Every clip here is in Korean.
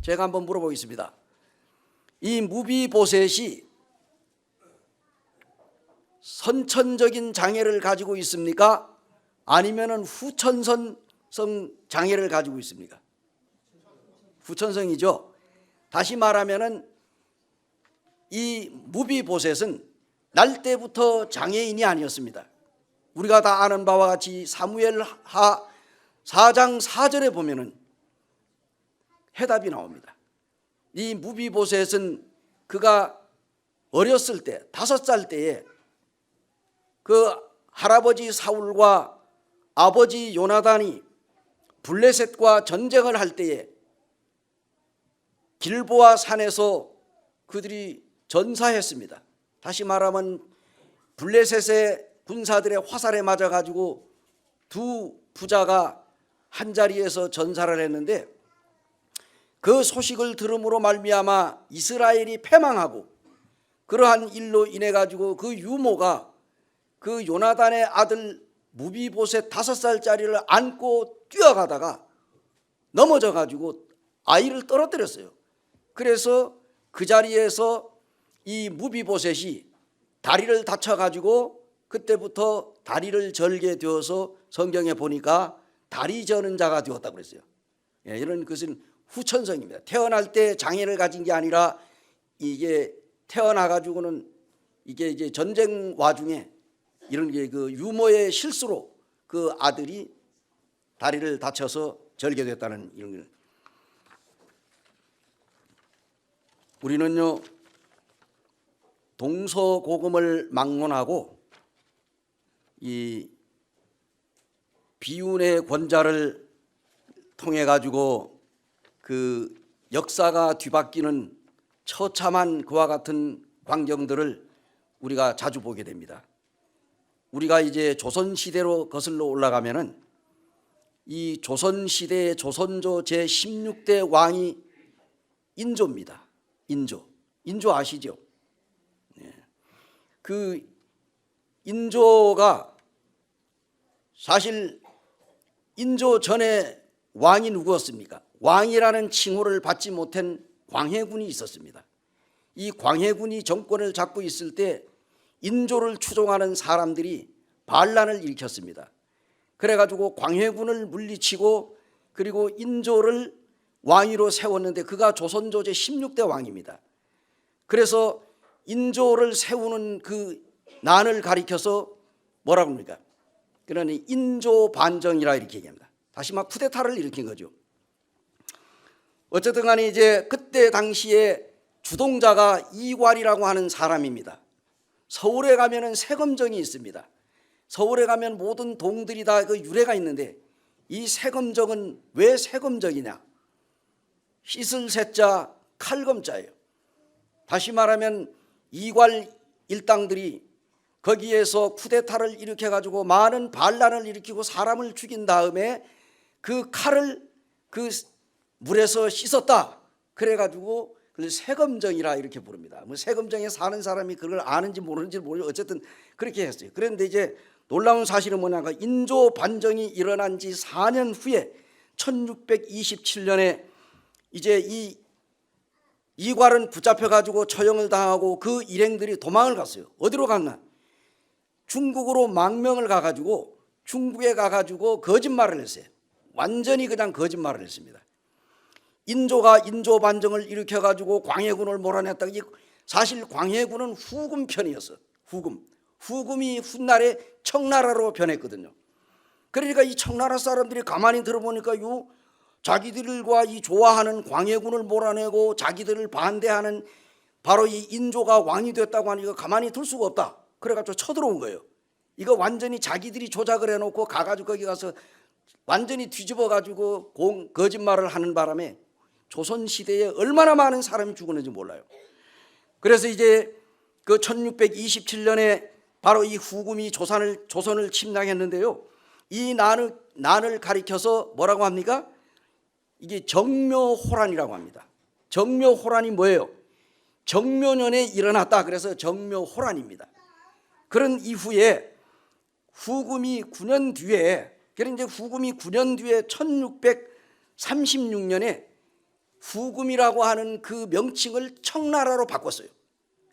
제가 한번 물어보겠습니다. 이 무비보셋이 선천적인 장애를 가지고 있습니까? 아니면은 후천성성 장애를 가지고 있습니까? 후천성이죠. 다시 말하면은 이 무비보셋은 날 때부터 장애인이 아니었습니다. 우리가 다 아는 바와 같이 사무엘하 4장 4절에 보면은 해답이 나옵니다. 이 무비보셋은 그가 어렸을 때 5살 때에 그 할아버지 사울과 아버지 요나단이 블레셋과 전쟁을 할 때에 길보아 산에서 그들이 전사했습니다. 다시 말하면 블레셋의 군사들의 화살에 맞아 가지고 두 부자가 한 자리에서 전사를 했는데 그 소식을 들음으로 말미암아 이스라엘이 패망하고 그러한 일로 인해 가지고 그 유모가 그 요나단의 아들 무비보셋 5살짜리를 안고 뛰어가다가 넘어져 가지고 아이를 떨어뜨렸어요. 그래서 그 자리에서 이 무비보셋이 다리를 다쳐 가지고 그때부터 다리를 절게 되어서 성경에 보니까 다리 저는 자가 되었다고 그랬어요. 이런 것은 후천성입니다. 태어날 때 장애를 가진 게 아니라 이게 태어나 가지고는 이게 이제 전쟁 와중에 이런 게 그 유모의 실수로 그 아들이 다리를 다쳐서 절게 됐다는 이런 거. 우리는요 동서고금을 막론하고 이 비운의 권자를 통해 가지고 그 역사가 뒤바뀌는 처참한 그와 같은 광경들을 우리가 자주 보게 됩니다. 우리가 이제 조선시대로 거슬러 올라가면은 이 조선시대의 조선조 제16대 왕이 인조입니다. 인조 아시죠? 그 인조가 사실 인조 전에 왕이 누구였습니까? 왕이라는 칭호를 받지 못한 광해군이 있었습니다. 이 광해군이 정권을 잡고 있을 때 인조를 추종하는 사람들이 반란을 일으켰습니다. 그래가지고 광해군을 물리치고 그리고 인조를 왕위로 세웠는데 그가 조선조 제16대 왕입니다. 그래서 인조를 세우는 그 난을 가리켜서 뭐라고 합니까? 그러니 인조 반정이라 이렇게 얘기합니다. 다시 막 쿠데타를 일으킨 거죠. 어쨌든 간에 이제 그때 당시에 주동자가 이괄이라고 하는 사람입니다. 서울에 가면은 세검정이 있습니다. 서울에 가면 모든 동들이 다 그 유래가 있는데 이 세검정은 왜 세검정이냐? 씻을 세자 칼검자예요. 다시 말하면 이괄 일당들이 거기에서 쿠데타를 일으켜 가지고 많은 반란을 일으키고 사람을 죽인 다음에 그 칼을 그 물에서 씻었다. 그래 가지고 그걸 세검정이라 이렇게 부릅니다. 뭐 세검정에 사는 사람이 그걸 아는지 모르는지 모르죠. 어쨌든 그렇게 했어요. 그런데 이제 놀라운 사실은 뭐냐가 인조 반정이 일어난 지 4년 후에 1627년에 이제 이 이괄은 붙잡혀 가지고 처형을 당하고 그 일행들이 도망을 갔어요. 어디로 갔나? 중국으로 망명을 가 가지고 중국에 가 가지고 거짓말을 했어요. 완전히 그냥 거짓말을 했습니다. 인조가 인조 반정을 일으켜 가지고 광해군을 몰아냈다. 사실 광해군은 후금 편이었어. 후금이 훗날에 청나라로 변했거든요. 그러니까 이 청나라 사람들이 가만히 들어보니까 자기들과 이 좋아하는 광해군을 몰아내고 자기들을 반대하는 바로 이 인조가 왕이 됐다고 하니까 가만히 둘 수가 없다. 그래가지고 쳐들어온 거예요. 이거 완전히 자기들이 조작을 해놓고 가가지고 거기 가서 완전히 뒤집어가지고 거짓말을 하는 바람에 조선시대에 얼마나 많은 사람이 죽었는지 몰라요. 그래서 이제 그 1627년에 바로 이 후금이 조선을 침략했는데요. 이 난을 가리켜서 뭐라고 합니까? 이게 정묘호란이라고 합니다. 정묘호란이 뭐예요? 정묘년에 일어났다. 그래서 정묘호란입니다. 그런 이후에 후금이 9년 뒤에 1636년에 후금이라고 하는 그 명칭을 청나라로 바꿨어요.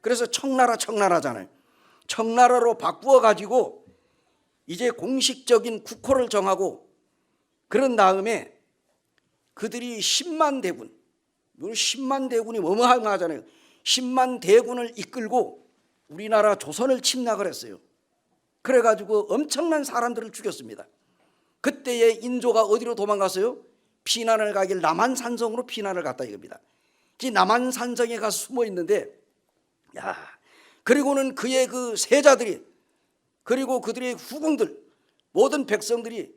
그래서 청나라잖아요. 청나라로 바꾸어 가지고 이제 공식적인 국호를 정하고, 그런 다음에 그들이 10만 대군, 10만 대군이 어마어마하잖아요. 10만 대군을 이끌고 우리나라 조선을 침략을 했어요. 그래가지고 엄청난 사람들을 죽였습니다. 그때의 인조가 어디로 도망갔어요? 피난을 가길 남한산성으로 피난을 갔다 이겁니다. 남한산성에 가서 숨어 있는데, 그리고는 그의 그 세자들이, 그리고 그들의 후궁들, 모든 백성들이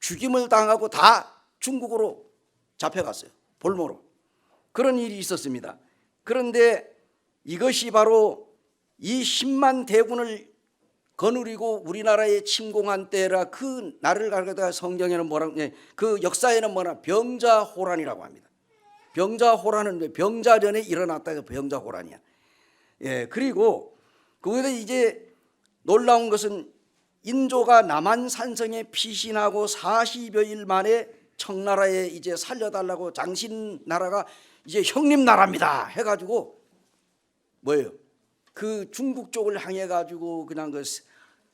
죽임을 당하고 다 중국으로 잡혀갔어요. 볼모로. 그런 일이 있었습니다. 그런데 이것이 바로 이 10만 대군을 거느리고 우리나라에 침공한 때라 그 날을 가르쳐다 성경에는 그 역사에는 병자호란이라고 합니다. 병자호란은 병자전에 일어났다, 병자호란이야. 그리고 거기서 이제 놀라운 것은 인조가 남한산성에 피신하고 40여일 만에 청나라에 이제 살려달라고, 장신나라가 이제 형님 나라입니다 해가지고 뭐예요? 그 중국 쪽을 향해 가지고 그냥 그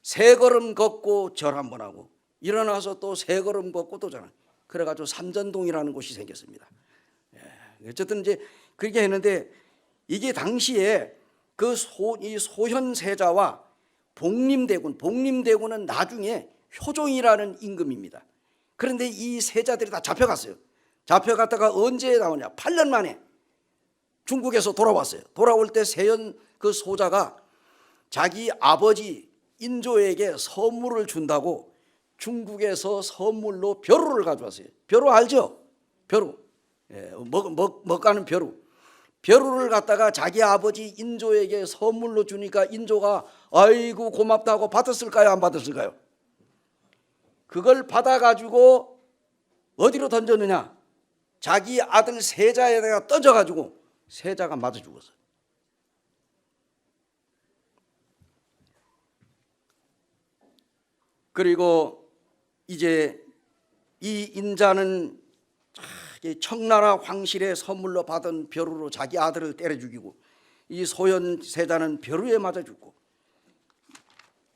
세 걸음 걷고 절 한번 하고, 일어나서 또 세 걸음 걷고 또 절. 그래가지고 삼전동이라는 곳이 생겼습니다. 어쨌든 이제 그렇게 했는데, 이게 당시에 그 소현세자와 복림대군은 나중에 효종이라는 임금입니다. 그런데 이 세자들이 다 잡혀갔어요. 잡혀갔다가 언제 나오냐? 8년 만에 중국에서 돌아왔어요. 돌아올 때 세현 그 소자가 자기 아버지 인조에게 선물을 준다고 중국에서 선물로 벼루를 가져왔어요. 벼루 알죠? 벼루. 먹가는 벼루. 벼루를 갖다가 자기 아버지 인조에게 선물로 주니까 인조가 아이고 고맙다고 받았을까요? 안 받았을까요? 그걸 받아가지고 어디로 던졌느냐? 자기 아들 세자에다가 던져가지고 세자가 맞아 죽었어요. 그리고 이제 이 인자는 청나라 황실의 선물로 받은 벼루로 자기 아들을 때려 죽이고, 이 소현 세자는 벼루에 맞아 죽고,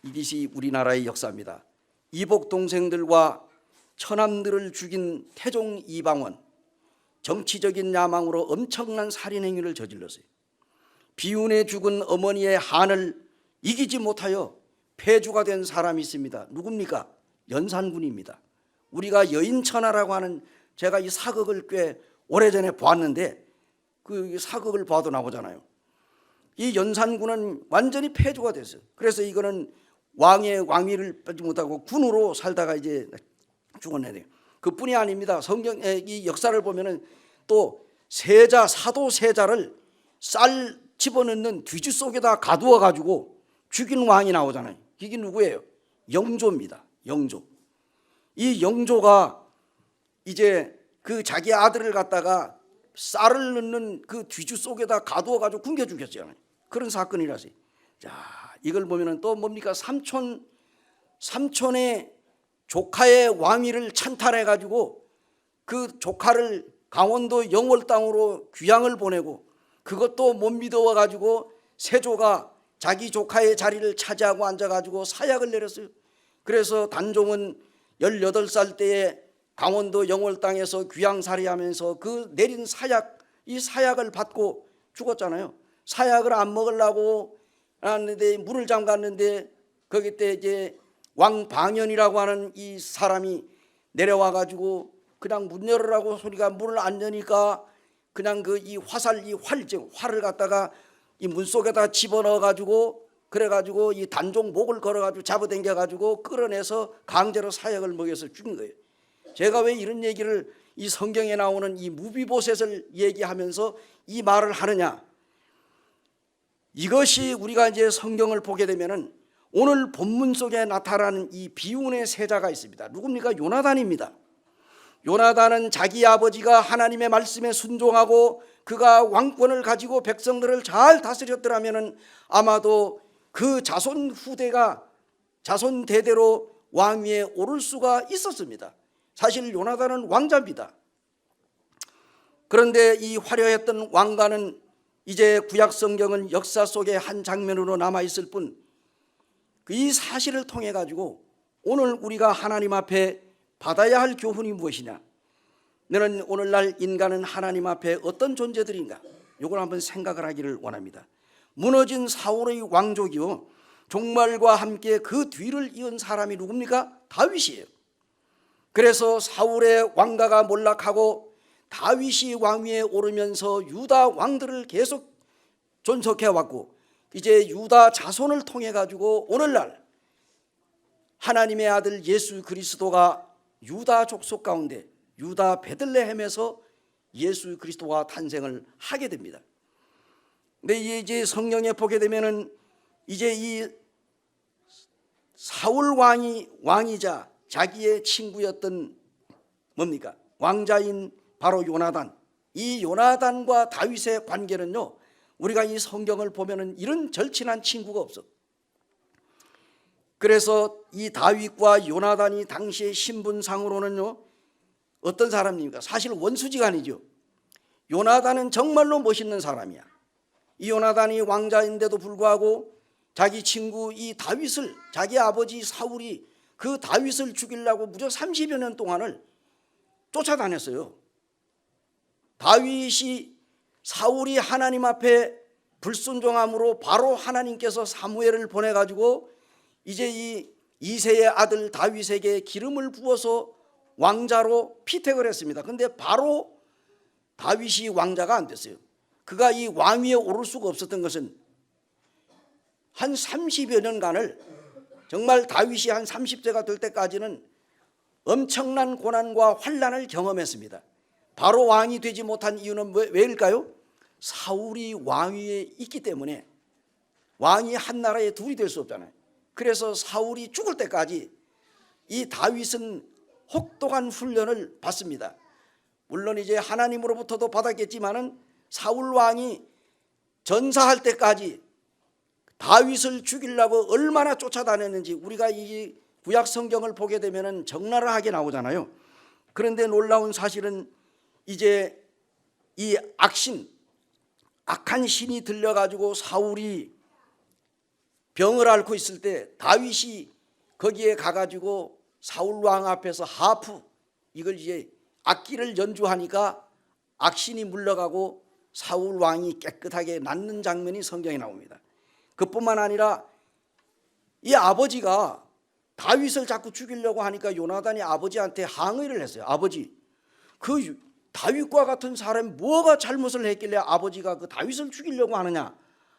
이것이 우리나라의 역사입니다. 이복 동생들과 처남들을 죽인 태종 이방원, 정치적인 야망으로 엄청난 살인 행위를 저질렀어요. 비운에 죽은 어머니의 한을 이기지 못하여 폐주가 된 사람이 있습니다. 누굽니까? 연산군입니다. 우리가 여인천하라고 하는, 제가 이 사극을 꽤 오래전에 보았는데 그 사극을 봐도 나오잖아요. 이 연산군은 완전히 폐주가 됐어요. 그래서 이거는 왕의 왕위를 빼지 못하고 군으로 살다가 이제 죽었네요. 그뿐이 아닙니다. 성경의 이 역사를 보면은 또 세자, 사도 세자를 쌀 집어넣는 뒤주 속에다 가두어 가지고 죽인 왕이 나오잖아요. 이게 누구예요? 영조입니다. 영조. 이 영조가 이제 그 자기 아들을 갖다가 쌀을 넣는 그 뒤주 속에다 가두어 가지고 굶겨 죽였잖아요. 그런 사건이라서. 자, 이걸 보면은 또 뭡니까? 삼촌의 조카의 왕위를 찬탈해 가지고 그 조카를 강원도 영월 땅으로 귀양을 보내고, 그것도 못 믿어 가지고 세조가 자기 조카의 자리를 차지하고 앉아 가지고 사약을 내렸어요. 그래서 단종은 18살 때에 강원도 영월 땅에서 귀양살이하면서 그 내린 사약, 이 사약을 받고 죽었잖아요. 사약을 안 먹으려고 하는데 문을 잠갔는데 거기 때 이제 왕방연이라고 하는 이 사람이 내려와 가지고 그냥 문 열으라고 소리가 문을 안 여니까 그냥 그 이 화살, 이 활을 갖다가 이 문 속에다 집어넣어 가지고, 그래 가지고 이 단종 목을 걸어 가지고 잡아당겨 가지고 끌어내서 강제로 사약을 먹여서 죽인 거예요. 제가 왜 이런 얘기를 이 성경에 나오는 이 무비보셋을 얘기하면서 이 말을 하느냐? 이것이 우리가 이제 성경을 보게 되면은 오늘 본문 속에 나타나는 이 비운의 세자가 있습니다. 누굽니까? 요나단입니다. 요나단은 자기 아버지가 하나님의 말씀에 순종하고 그가 왕권을 가지고 백성들을 잘 다스렸더라면은 아마도 그 자손 후대가 자손 대대로 왕위에 오를 수가 있었습니다. 사실 요나단은 왕자입니다. 그런데 이 화려했던 왕가는 이제 구약 성경은 역사 속의 한 장면으로 남아 있을 뿐, 이 사실을 통해 가지고 오늘 우리가 하나님 앞에 받아야 할 교훈이 무엇이냐? 너는 오늘날 인간은 하나님 앞에 어떤 존재들인가? 이걸 한번 생각을 하기를 원합니다. 무너진 사울의 왕족이요, 종말과 함께 그 뒤를 이은 사람이 누굽니까? 다윗이에요. 그래서 사울의 왕가가 몰락하고 다윗이 왕위에 오르면서 유다 왕들을 계속 존속해 왔고, 이제 유다 자손을 통해 가지고 오늘날 하나님의 아들 예수 그리스도가 유다 족속 가운데 유다 베들레헴에서 예수 그리스도가 탄생을 하게 됩니다. 근데 이제 성경에 보게 되면은 이제 이 사울 왕이자 자기의 친구였던 뭡니까? 왕자인 바로 요나단. 이 요나단과 다윗의 관계는요, 우리가 이 성경을 보면은 이런 절친한 친구가 없어. 그래서 이 다윗과 요나단이 당시의 신분상으로는요, 어떤 사람입니까? 사실 원수지간이죠. 요나단은 정말로 멋있는 사람이야. 이 요나단이 왕자인데도 불구하고 자기 친구 이 다윗을, 자기 아버지 사울이 그 다윗을 죽이려고 무려 30여 년 동안을 쫓아다녔어요. 다윗이 사울이 하나님 앞에 불순종함으로 바로 하나님께서 사무엘을 보내가지고 이제 이 이새의 아들 다윗에게 기름을 부어서 왕자로 피택을 했습니다. 근데 바로 다윗이 왕자가 안 됐어요. 그가 이 왕위에 오를 수가 없었던 것은 한 30여 년간을, 정말 다윗이 한 30세가 될 때까지는 엄청난 고난과 환난을 경험했습니다. 바로 왕이 되지 못한 이유는 왜일까요? 사울이 왕위에 있기 때문에. 왕이 한 나라에 둘이 될 수 없잖아요. 그래서 사울이 죽을 때까지 이 다윗은 혹독한 훈련을 받습니다. 물론 이제 하나님으로부터도 받았겠지만은 사울 왕이 전사할 때까지 다윗을 죽이려고 얼마나 쫓아다녔는지 우리가 이 구약 성경을 보게 되면은 적나라하게 나오잖아요. 그런데 놀라운 사실은 이제 이 악한 신이 들려가지고 사울이 병을 앓고 있을 때 다윗이 거기에 가가지고 사울 왕 앞에서 하프, 이걸 이제 악기를 연주하니까 악신이 물러가고 사울 왕이 깨끗하게 낫는 장면이 성경에 나옵니다. 그뿐만 아니라 이 아버지가 다윗을 자꾸 죽이려고 하니까 요나단이 아버지한테 항의를 했어요. 아버지, 그 다윗과 같은 사람이 뭐가 잘못을 했길래 아버지가 그 다윗을 죽이려고 하느냐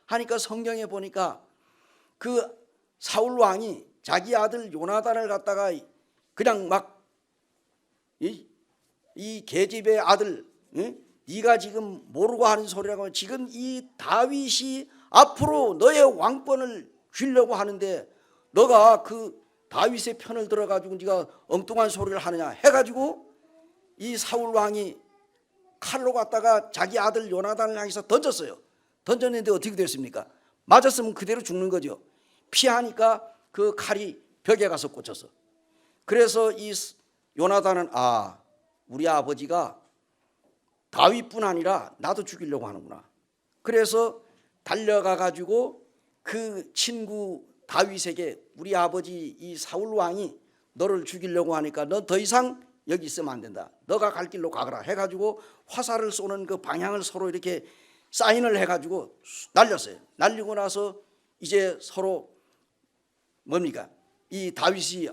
하니까 성경에 보니까 그 사울 왕이 자기 아들 요나단을 갖다가 그냥 막 이 계집의 아들, 네가 지금 모르고 하는 소리라고, 지금 이 다윗이 앞으로 너의 왕권을 쥐려고 하는데 너가 그 다윗의 편을 들어가지고 네가 엉뚱한 소리를 하느냐 해가지고 이 사울 왕이 칼로 갖다가 자기 아들 요나단을 향해서 던졌어요. 던졌는데 어떻게 됐습니까? 맞았으면 그대로 죽는 거죠. 피하니까 그 칼이 벽에 가서 꽂혔어. 그래서 이 요나단은 우리 아버지가 다윗뿐 아니라 나도 죽이려고 하는구나. 그래서 달려가 가지고 그 친구 다윗에게 우리 아버지 이 사울 왕이 너를 죽이려고 하니까 너 더 이상 여기 있으면 안 된다. 너가 갈 길로 가거라 해가지고 화살을 쏘는 그 방향을 서로 이렇게 사인을 해가지고 날렸어요. 날리고 나서 이제 서로 뭡니까? 이 다윗이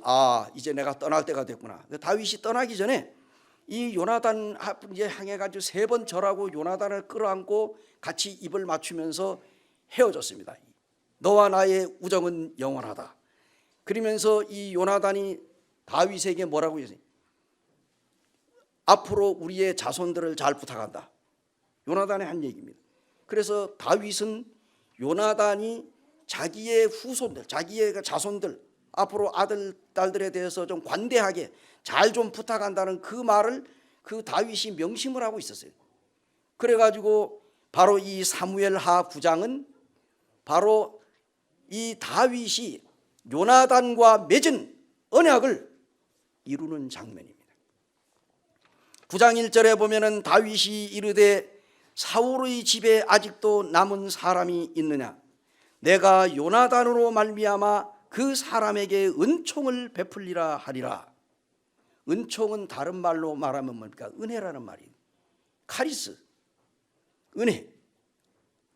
이제 내가 떠날 때가 됐구나. 다윗이 떠나기 전에 이 요나단 이제 향해가지고 3번 절하고 요나단을 끌어안고 같이 입을 맞추면서 헤어졌습니다. 너와 나의 우정은 영원하다. 그러면서 이 요나단이 다윗에게 뭐라고 했어요? 앞으로 우리의 자손들을 잘 부탁한다. 요나단의 한 얘기입니다. 그래서 다윗은 요나단이 자기의 후손들, 자기의 자손들, 앞으로 아들, 딸들에 대해서 좀 관대하게 잘 좀 부탁한다는 그 말을 그 다윗이 명심을 하고 있었어요. 그래가지고 바로 이 사무엘하 9장은 바로 이 다윗이 요나단과 맺은 언약을 이루는 장면입니다. 9장 1절에 보면은 다윗이 이르되 사울의 집에 아직도 남은 사람이 있느냐? 내가 요나단으로 말미암아 그 사람에게 은총을 베풀리라 하리라. 은총은 다른 말로 말하면 뭡니까? 은혜라는 말이에요. 카리스, 은혜.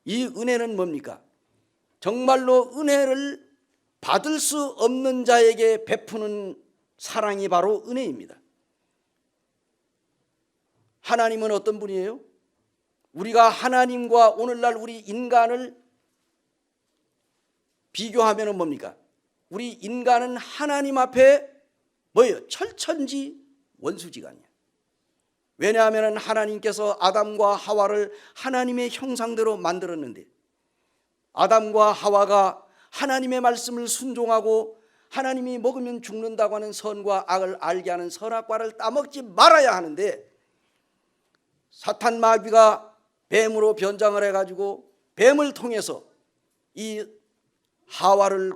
이 은혜는 뭡니까? 정말로 은혜를 받을 수 없는 자에게 베푸는 사랑이 바로 은혜입니다. 하나님은 어떤 분이에요? 우리가 하나님과 오늘날 우리 인간을 비교하면 뭡니까? 우리 인간은 하나님 앞에 뭐예요? 철천지 원수지간이에요. 왜냐하면 하나님께서 아담과 하와를 하나님의 형상대로 만들었는데 아담과 하와가 하나님의 말씀을 순종하고 하나님이 먹으면 죽는다고 하는 선과 악을 알게 하는 선악과를 따먹지 말아야 하는데 사탄 마귀가 뱀으로 변장을 해가지고 뱀을 통해서 이 하와를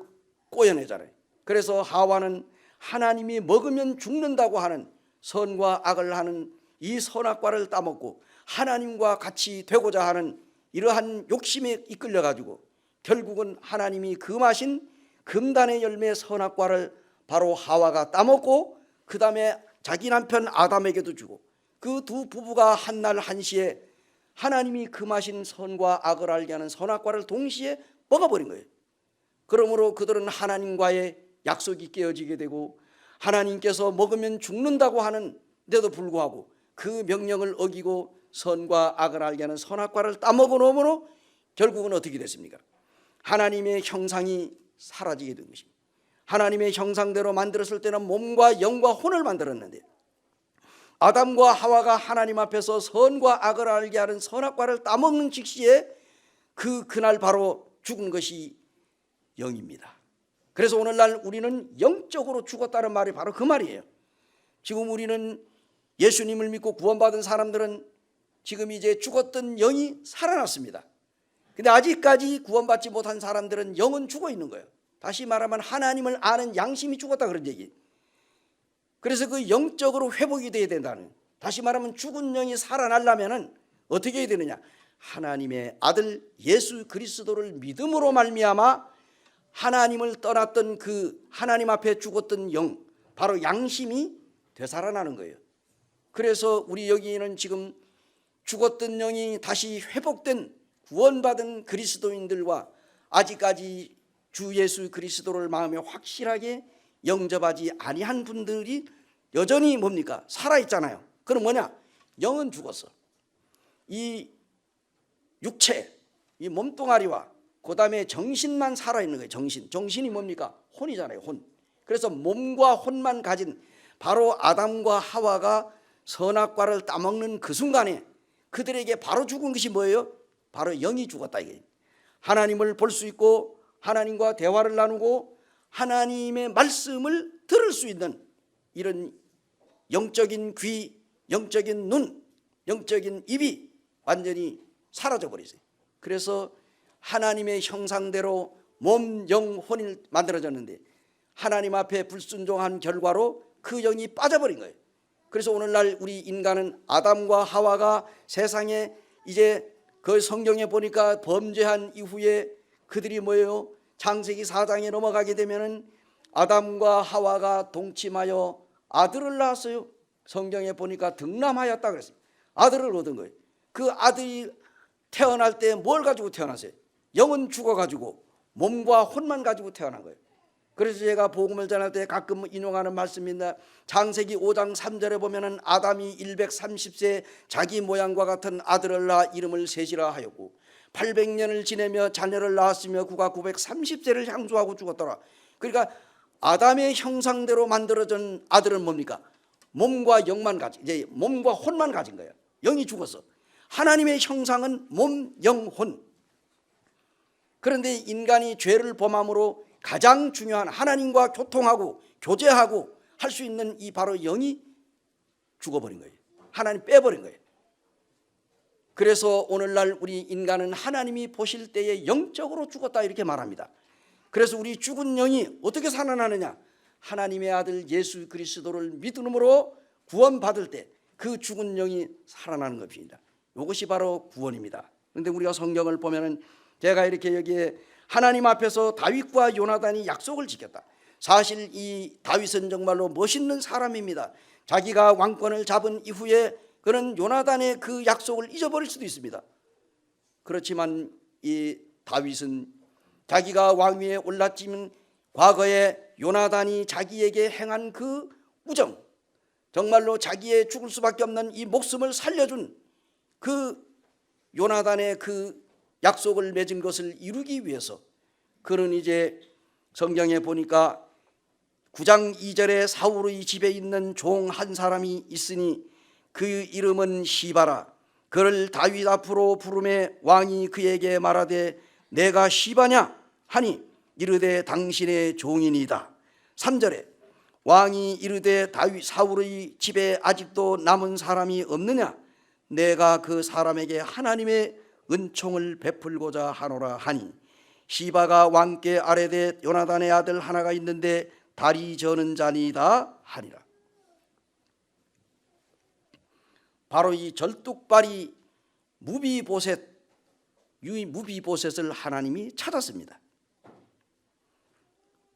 꼬여내잖아요. 그래서 하와는 하나님이 먹으면 죽는다고 하는 선과 악을 하는 이 선악과를 따먹고 하나님과 같이 되고자 하는 이러한 욕심에 이끌려가지고 결국은 하나님이 금하신 금단의 열매 선악과를 바로 하와가 따먹고 그 다음에 자기 남편 아담에게도 주고 그 두 부부가 한날 한시에 하나님이 금하신 선과 악을 알게 하는 선악과를 동시에 먹어버린 거예요. 그러므로 그들은 하나님과의 약속이 깨어지게 되고 하나님께서 먹으면 죽는다고 하는데도 불구하고 그 명령을 어기고 선과 악을 알게 하는 선악과를 따먹어 놓음으로 결국은 어떻게 됐습니까? 하나님의 형상이 사라지게 된 것입니다. 하나님의 형상대로 만들었을 때는 몸과 영과 혼을 만들었는데 아담과 하와가 하나님 앞에서 선과 악을 알게 하는 선악과를 따먹는 즉시에 그날 바로 죽은 것이 영입니다. 그래서 오늘날 우리는 영적으로 죽었다는 말이 바로 그 말이에요. 지금 우리는 예수님을 믿고 구원받은 사람들은 지금 이제 죽었던 영이 살아났습니다. 근데 아직까지 구원받지 못한 사람들은 영은 죽어 있는 거예요. 다시 말하면 하나님을 아는 양심이 죽었다 그런 얘기. 그래서 그 영적으로 회복이 돼야 된다는, 다시 말하면 죽은 영이 살아나려면 어떻게 해야 되느냐? 하나님의 아들 예수 그리스도를 믿음으로 말미암아 하나님을 떠났던 그 하나님 앞에 죽었던 영, 바로 양심이 되살아나는 거예요. 그래서 우리 여기는 지금 죽었던 영이 다시 회복된 구원받은 그리스도인들과 아직까지 주 예수 그리스도를 마음에 확실하게 영접하지 아니한 분들이 여전히 뭡니까? 살아있잖아요. 그럼 뭐냐? 영은 죽었어. 이 육체, 이 몸뚱아리와 그 다음에 정신만 살아있는 거예요. 정신이 뭡니까? 혼이잖아요. 혼. 그래서 몸과 혼만 가진 바로 아담과 하와가 선악과를 따먹는 그 순간에 그들에게 바로 죽은 것이 뭐예요? 바로 영이 죽었다 이게. 하나님을 볼 수 있고 하나님과 대화를 나누고 하나님의 말씀을 들을 수 있는 이런 영적인 귀, 영적인 눈, 영적인 입이 완전히 사라져 버렸어요. 그래서 하나님의 형상대로 몸, 영, 혼이 만들어졌는데 하나님 앞에 불순종한 결과로 그 영이 빠져버린 거예요. 그래서 오늘날 우리 인간은 아담과 하와가 세상에 이제 그 성경에 보니까 범죄한 이후에 그들이 뭐예요? 창세기 4장에 넘어가게 되면은 아담과 하와가 동침하여 아들을 낳았어요. 성경에 보니까 등남하였다 그랬어요. 아들을 얻은 거예요. 그 아들이 태어날 때 뭘 가지고 태어났어요? 영은 죽어가지고 몸과 혼만 가지고 태어난 거예요. 그래서 제가 복음을 전할 때 가끔 인용하는 말씀입니다. 창세기 5장 3절에 보면은 아담이 130세 자기 모양과 같은 아들을 낳아 이름을 셋이라 하였고 800년을 지내며 자녀를 낳았으며 그가 930세를 향수하고 죽었더라. 그러니까 아담의 형상대로 만들어진 아들은 뭡니까? 몸과 영만 가진, 이제 몸과 혼만 가진 거예요. 영이 죽었어. 하나님의 형상은 몸, 영, 혼. 그런데 인간이 죄를 범함으로 가장 중요한 하나님과 교통하고 교제하고 할 수 있는 이 바로 영이 죽어버린 거예요. 하나님 빼버린 거예요. 그래서 오늘날 우리 인간은 하나님이 보실 때에 영적으로 죽었다 이렇게 말합니다. 그래서 우리 죽은 영이 어떻게 살아나느냐? 하나님의 아들 예수 그리스도를 믿음으로 구원받을 때 그 죽은 영이 살아나는 것입니다. 이것이 바로 구원입니다. 그런데 우리가 성경을 보면은 제가 이렇게 여기에 하나님 앞에서 다윗과 요나단이 약속을 지켰다. 사실 이 다윗은 정말로 멋있는 사람입니다. 자기가 왕권을 잡은 이후에 그는 요나단의 그 약속을 잊어버릴 수도 있습니다. 그렇지만 이 다윗은 자기가 왕위에 올랐지만 과거에 요나단이 자기에게 행한 그 우정, 정말로 자기의 죽을 수밖에 없는 이 목숨을 살려준 그 요나단의 그 약속을 맺은 것을 이루기 위해서 그는 이제 성경에 보니까 9장 2절에 사울의 집에 있는 종 한 사람이 있으니 그 이름은 시바라. 그를 다윗 앞으로 부르매 왕이 그에게 말하되 내가 시바냐 하니 이르되 당신의 종이니이다. 3절에 왕이 이르되 다윗 사울의 집에 아직도 남은 사람이 없느냐 내가 그 사람에게 하나님의 은총을 베풀고자 하노라 하니 시바가 왕께 아뢰되 요나단의 아들 하나가 있는데 다리 저는 자니이다 하니라. 바로 이 절뚝발이 무비보셋을 하나님이 찾았습니다.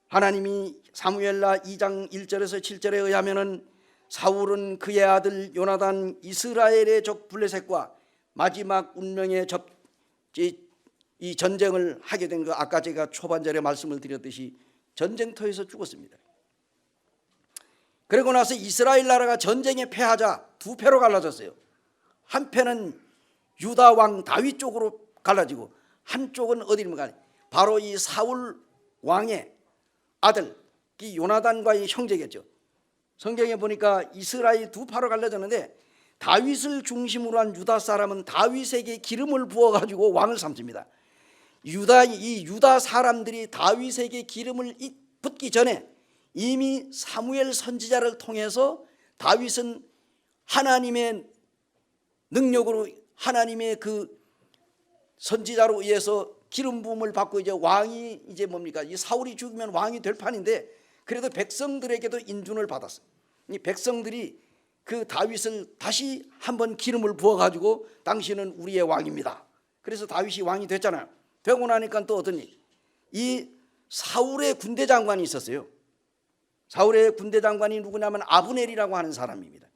하나님이 사무엘라 2장 1절에서 7절에 의하면은 사울은 그의 아들 요나단 이스라엘의 적 블레셋과 마지막 운명의 이 전쟁을 하게 된 거 아까 제가 초반절에 말씀을 드렸듯이 전쟁터에서 죽었습니다. 그러고 나서 이스라엘 나라가 전쟁에 패하자 두 패로 갈라졌어요. 한 패는 유다 왕 다윗 쪽으로 갈라지고 한쪽은 어디입니까? 바로 이 사울 왕의 아들 이 요나단과의 형제겠죠. 성경에 보니까 이스라엘 두 파로 갈라졌는데 다윗을 중심으로 한 유다 사람은 다윗에게 기름을 부어 가지고 왕을 삼습니다. 유다 사람들이 다윗에게 기름을 붓기 전에 이미 사무엘 선지자를 통해서 다윗은 하나님의 능력으로 하나님의 그 선지자로 의해서 기름 부음을 받고 이제 왕이 이제 뭡니까? 이 사울이 죽으면 왕이 될 판인데 그래도 백성들에게도 인준을 받았어요. 이 백성들이 그 다윗을 다시 한번 기름을 부어 가지고 당신은 우리의 왕입니다. 그래서 다윗이 왕이 됐잖아요. 되고 나니까 또 어떤 일? 이 사울의 군대 장관이 있었어요. 사울의 군대 장관이 누구냐면 아브넬이라고 하는 사람입니다.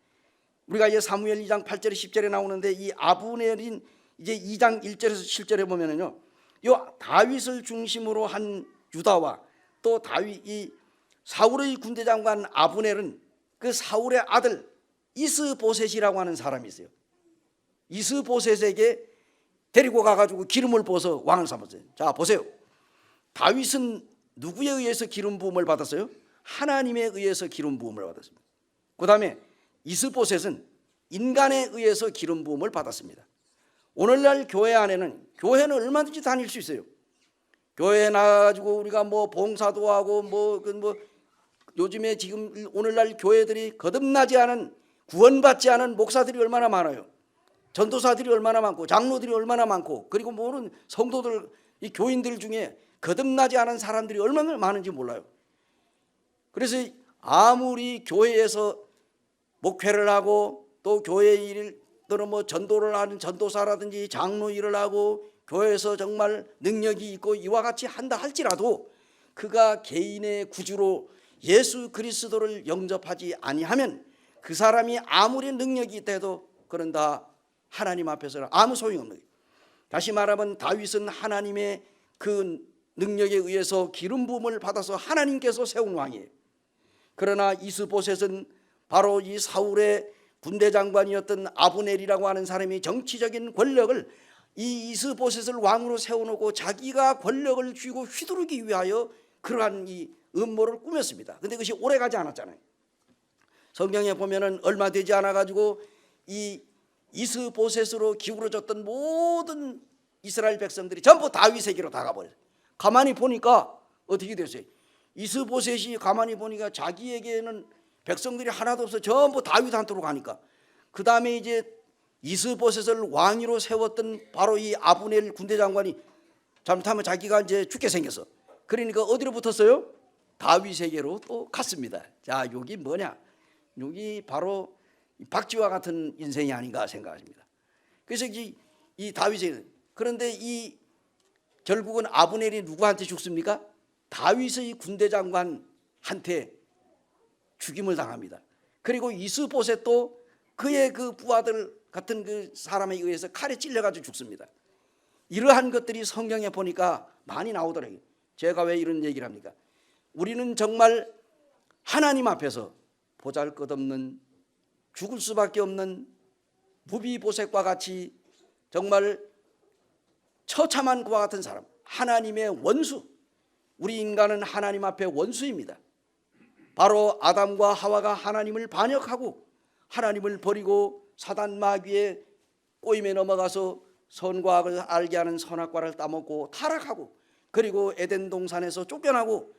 우리가 이제 사무엘 2장 8절에 10절에 나오는데 이 아브넬인 이제 2장 1절에서 7절에 보면은요. 요 다윗을 중심으로 한 유다와 또 이 사울의 군대 장관 아브넬은 그 사울의 아들 이스보셋이라고 하는 사람이 있어요. 이스보셋에게 데리고 가가지고 기름을 부어서 왕을 삼았어요. 자 보세요. 다윗은 누구에 의해서 기름 부음을 받았어요? 하나님에 의해서 기름 부음을 받았습니다. 그 다음에 이스보셋은 인간에 의해서 기름 부음을 받았습니다. 오늘날 교회 안에는 교회는 얼마든지 다닐 수 있어요. 교회에 나가지고 우리가 뭐 봉사도 하고 뭐 요즘에 지금 오늘날 교회들이 거듭나지 않은 구원받지 않은 목사들이 얼마나 많아요. 전도사들이 얼마나 많고 장로들이 얼마나 많고 그리고 모르는 성도들 이 교인들 중에 거듭나지 않은 사람들이 얼마나 많은지 몰라요. 그래서 아무리 교회에서 목회를 하고 또 교회 일 또는 뭐 전도를 하는 전도사라든지 장로 일을 하고 교회에서 정말 능력이 있고 이와 같이 한다 할지라도 그가 개인의 구주로 예수 그리스도를 영접하지 아니하면 그 사람이 아무리 능력이 있다 해도 그런 다 하나님 앞에서는 아무 소용이 없는 거예요. 다시 말하면 다윗은 하나님의 그 능력에 의해서 기름 부음을 받아서 하나님께서 세운 왕이에요. 그러나 이스보셋은 바로 이 사울의 군대 장관이었던 아브넬이라고 하는 사람이 정치적인 권력을 이 이스보셋을 왕으로 세워놓고 자기가 권력을 쥐고 휘두르기 위하여 그러한 이 음모를 꾸몄습니다. 그런데 그것이 오래가지 않았잖아요. 성경에 보면은 얼마 되지 않아 가지고 이 이스보셋으로 기울어졌던 모든 이스라엘 백성들이 전부 다윗에게로 다 가버렸어요. 가만히 보니까 어떻게 됐어요? 이스보셋이 가만히 보니까 자기에게는 백성들이 하나도 없어 전부 다윗한테로 가니까 그 다음에 이제 이스보셋을 왕위로 세웠던 바로 이 아브넬 군대 장관이 잘못하면 자기가 이제 죽게 생겼어. 그러니까 어디로 붙었어요? 다윗에게로 또 갔습니다. 자, 여기 뭐냐? 여기 바로 박쥐와 같은 인생이 아닌가 생각합니다. 그래서 이 다윗이, 그런데 이 결국은 아브넬이 누구한테 죽습니까? 다윗의 군대 장관한테 죽임을 당합니다. 그리고 이스보셋도 그의 그 부하들 같은 그 사람에 의해서 칼에 찔려가지고 죽습니다. 이러한 것들이 성경에 보니까 많이 나오더라고요. 제가 왜 이런 얘기를 합니까? 우리는 정말 하나님 앞에서 보잘것없는, 죽을 수밖에 없는 무비보셋과 같이 정말 처참한 그와 같은 사람, 하나님의 원수, 우리 인간은 하나님 앞에 원수입니다. 바로 아담과 하와가 하나님을 반역하고 하나님을 버리고 사단 마귀의 꼬임에 넘어가서 선과 악을 알게 하는 선악과를 따먹고 타락하고, 그리고 에덴 동산에서 쫓겨나고,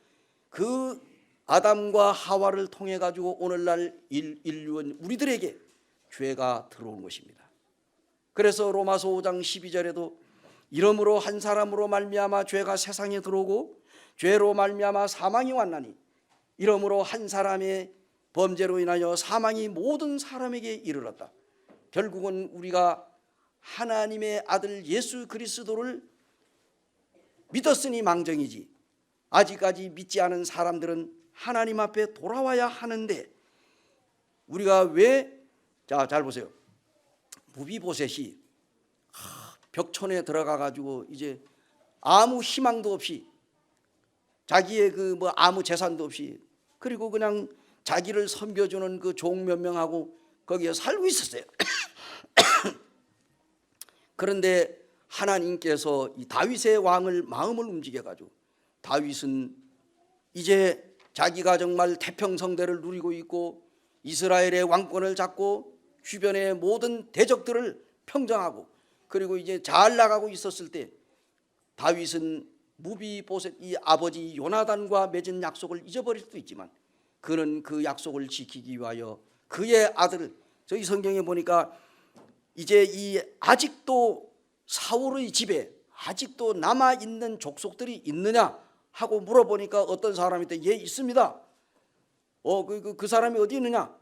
그 아담과 하와를 통해 가지고 오늘날 인류는 우리들에게 죄가 들어온 것입니다. 그래서 로마서 5장 12절에도 이러므로 한 사람으로 말미암아 죄가 세상에 들어오고 죄로 말미암아 사망이 왔나니 이러므로 한 사람의 범죄로 인하여 사망이 모든 사람에게 이르렀다. 결국은 우리가 하나님의 아들 예수 그리스도를 믿었으니 망정이지, 아직까지 믿지 않은 사람들은 하나님 앞에 돌아와야 하는데, 우리가 왜, 자, 잘 보세요. 무비보셋이 벽촌에 들어가 가지고 이제 아무 희망도 없이, 자기의 그 뭐 아무 재산도 없이, 그리고 그냥 자기를 섬겨주는 그 종 몇 명하고 거기에 살고 있었어요. 그런데 하나님께서 이 다윗의 왕을 마음을 움직여 가지고, 다윗은 이제 자기가 정말 태평성대를 누리고 있고 이스라엘의 왕권을 잡고 주변의 모든 대적들을 평정하고, 그리고 이제 잘 나가고 있었을 때 다윗은 무비보셋 이 아버지 요나단과 맺은 약속을 잊어버릴 수도 있지만 그는 그 약속을 지키기 위하여 그의 아들을, 저희 성경에 보니까 이제 이 아직도 사울의 집에 아직도 남아있는 족속들이 있느냐 하고 물어보니까 어떤 사람이 있대, 예 있습니다. 그 사람이 어디 있느냐,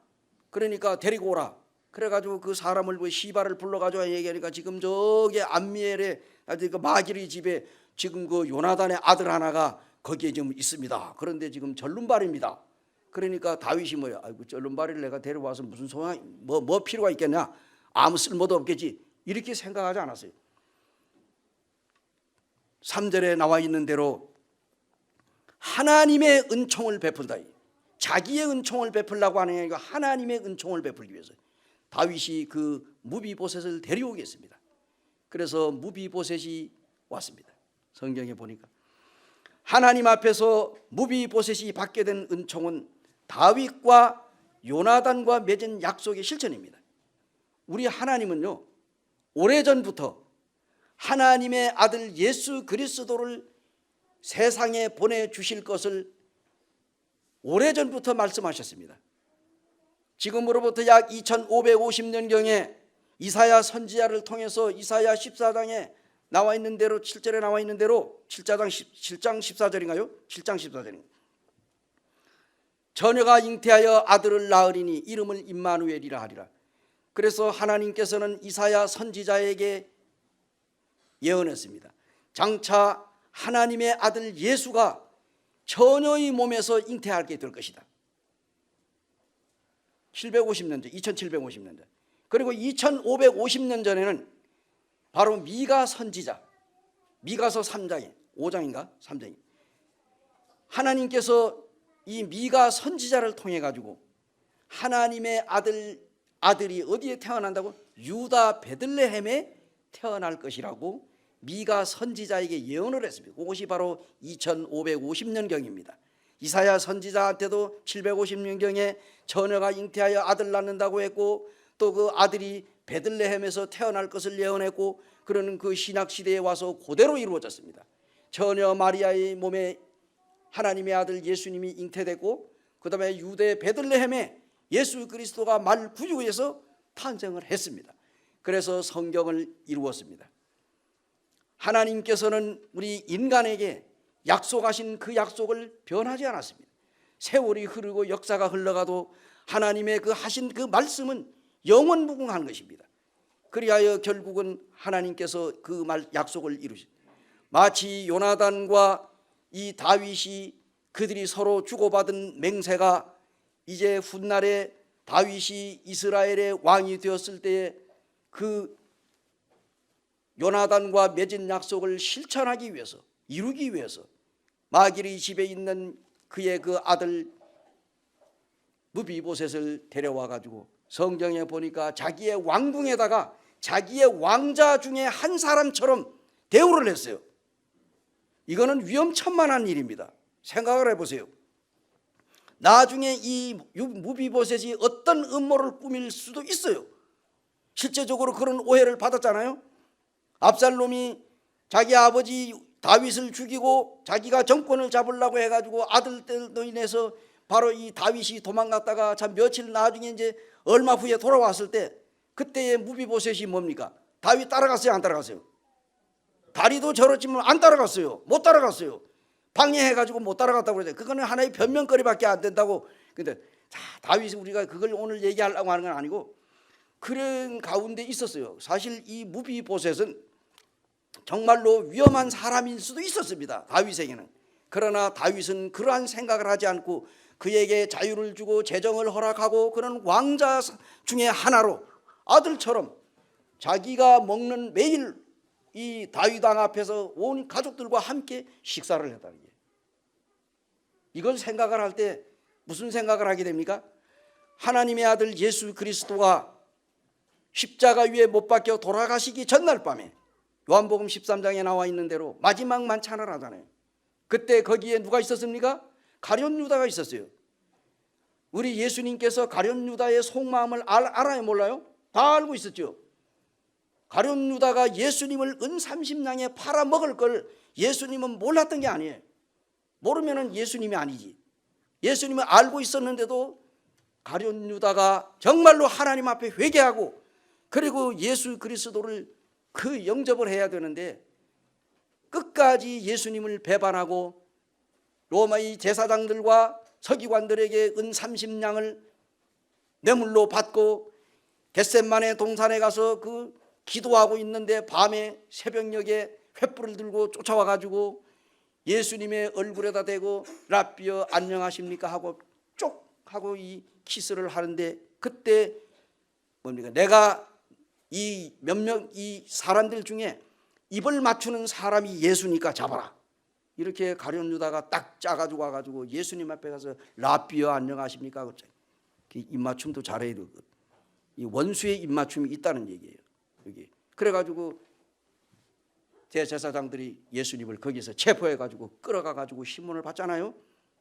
그러니까 데리고 오라. 그래가지고 그 사람을 시바를 불러가지고 얘기하니까 지금 저기 암미엘의 그 마길의 집에 지금 그 요나단의 아들 하나가 거기에 지금 있습니다. 그런데 지금 절름발입니다. 그러니까 다윗이 뭐야, 아이고 절름발이를 내가 데려와서 무슨 소용, 뭐 필요가 있겠냐, 아무 쓸모도 없겠지, 이렇게 생각하지 않았어요. 3절에 나와 있는 대로 하나님의 은총을 베푼다. 자기의 은총을 베풀려고 하는 게 아니고 하나님의 은총을 베풀기 위해서 다윗이 그 무비보셋을 데려오겠습니다. 그래서 무비보셋이 왔습니다. 성경에 보니까 하나님 앞에서 무비보셋이 받게 된 은총은 다윗과 요나단과 맺은 약속의 실천입니다. 우리 하나님은요, 오래전부터 하나님의 아들 예수 그리스도를 세상에 보내주실 것을 오래전부터 말씀하셨습니다. 지금으로부터 약 2550년경에 이사야 선지자를 통해서 이사야 14장에 나와 있는 대로, 7절에 나와 있는 대로, 7장 14절인가요? 7장 14절입니다. 처녀가 잉태하여 아들을 낳으리니 이름을 임마누엘이라 하리라. 그래서 하나님께서는 이사야 선지자에게 예언했습니다. 장차 하나님의 아들 예수가 처녀의 몸에서 잉태하게 될 것이다. 750년 전, 2750년 전. 그리고 2550년 전에는 바로 미가 선지자, 미가서 3장에 5장인가 3장에 하나님께서 이 미가 선지자를 통해 가지고 하나님의 아들이 어디에 태어난다고? 유다 베들레헴에 태어날 것이라고 미가 선지자에게 예언을 했습니다. 그것이 바로 2550년경입니다. 이사야 선지자한테도 750년경에 처녀가 잉태하여 아들 낳는다고 했고, 또 그 아들이 베들레헴에서 태어날 것을 예언했고, 그러는 그 신약시대에 와서 그대로 이루어졌습니다. 처녀 마리아의 몸에 하나님의 아들 예수님이 잉태됐고, 그 다음에 유대 베들레헴에 예수 그리스도가 말구유에서 탄생을 했습니다. 그래서 성경을 이루었습니다. 하나님께서는 우리 인간에게 약속하신 그 약속을 변하지 않았습니다. 세월이 흐르고 역사가 흘러가도 하나님의 그 하신 그 말씀은 영원 무궁한 것입니다. 그리하여 결국은 하나님께서 그 약속을 이루십니다. 마치 요나단과 이 다윗이 그들이 서로 주고받은 맹세가 이제 훗날에 다윗이 이스라엘의 왕이 되었을 때에 그 요나단과 맺은 약속을 실천하기 위해서, 이루기 위해서 마길이 집에 있는 그의 그 아들 무비보셋을 데려와 가지고 성경에 보니까 자기의 왕궁에다가 자기의 왕자 중에 한 사람처럼 대우를 했어요. 이거는 위험천만한 일입니다. 생각을 해보세요. 나중에 이 무비보셋이 어떤 음모를 꾸밀 수도 있어요. 실제적으로 그런 오해를 받았잖아요. 압살롬이 자기 아버지 다윗을 죽이고 자기가 정권을 잡으려고 해가지고 아들들로 인해서 바로 이 다윗이 도망갔다가 참 며칠 나중에 이제 얼마 후에 돌아왔을 때 그때의 무비보셋이 뭡니까? 다윗 따라갔어요, 안 따라갔어요? 다리도 저렇지만 안 따라갔어요. 못 따라갔어요. 방해해가지고 못 따라갔다고 그러죠. 그거는 하나의 변명거리밖에 안 된다고. 근데 다윗이 우리가 그걸 오늘 얘기하려고 하는 건 아니고 그런 가운데 있었어요. 사실 이 무비보셋은 정말로 위험한 사람일 수도 있었습니다. 다윗에게는. 그러나 다윗은 그러한 생각을 하지 않고 그에게 자유를 주고 재정을 허락하고 그런 왕자 중에 하나로 아들처럼 자기가 먹는 매일 이 다윗왕 앞에서 온 가족들과 함께 식사를 했다는 거예요. 이걸 생각을 할 때 무슨 생각을 하게 됩니까? 하나님의 아들 예수 그리스도가 십자가 위에 못 박혀 돌아가시기 전날 밤에 요한복음 13장에 나와 있는 대로 마지막 만찬을 하잖아요. 그때 거기에 누가 있었습니까? 가룟 유다가 있었어요. 우리 예수님께서 가룟 유다의 속마음을 알아요, 몰라요? 다 알고 있었죠. 가룟 유다가 예수님을 은 30냥에 팔아먹을 걸 예수님은 몰랐던 게 아니에요. 모르면 예수님이 아니지. 예수님은 알고 있었는데도 가룟 유다가 정말로 하나님 앞에 회개하고 그리고 예수 그리스도를 그 영접을 해야 되는데 끝까지 예수님을 배반하고 로마의 제사장들과 서기관들에게 은 30냥을 뇌물로 받고 겟셋마네 동산에 가서 그 기도하고 있는데 밤에 새벽녘에 횃불을 들고 쫓아와 가지고 예수님의 얼굴에다 대고 라삐어 안녕하십니까 하고 쪽 하고 이 키스를 하는데 그때 뭡니까? 내가 이 몇몇 이 사람들 중에 입을 맞추는 사람이 예수니까 잡아라. 이렇게 가룟 유다가 딱 짜가지고 와가지고 예수님 앞에 가서 라삐어 안녕하십니까? 입맞춤도 잘해야 되고 이 원수의 입맞춤이 있다는 얘기예요. 여기 그래가지고 대제사장들이 예수님을 거기서 체포해가지고 끌어가가지고 신문을 받잖아요.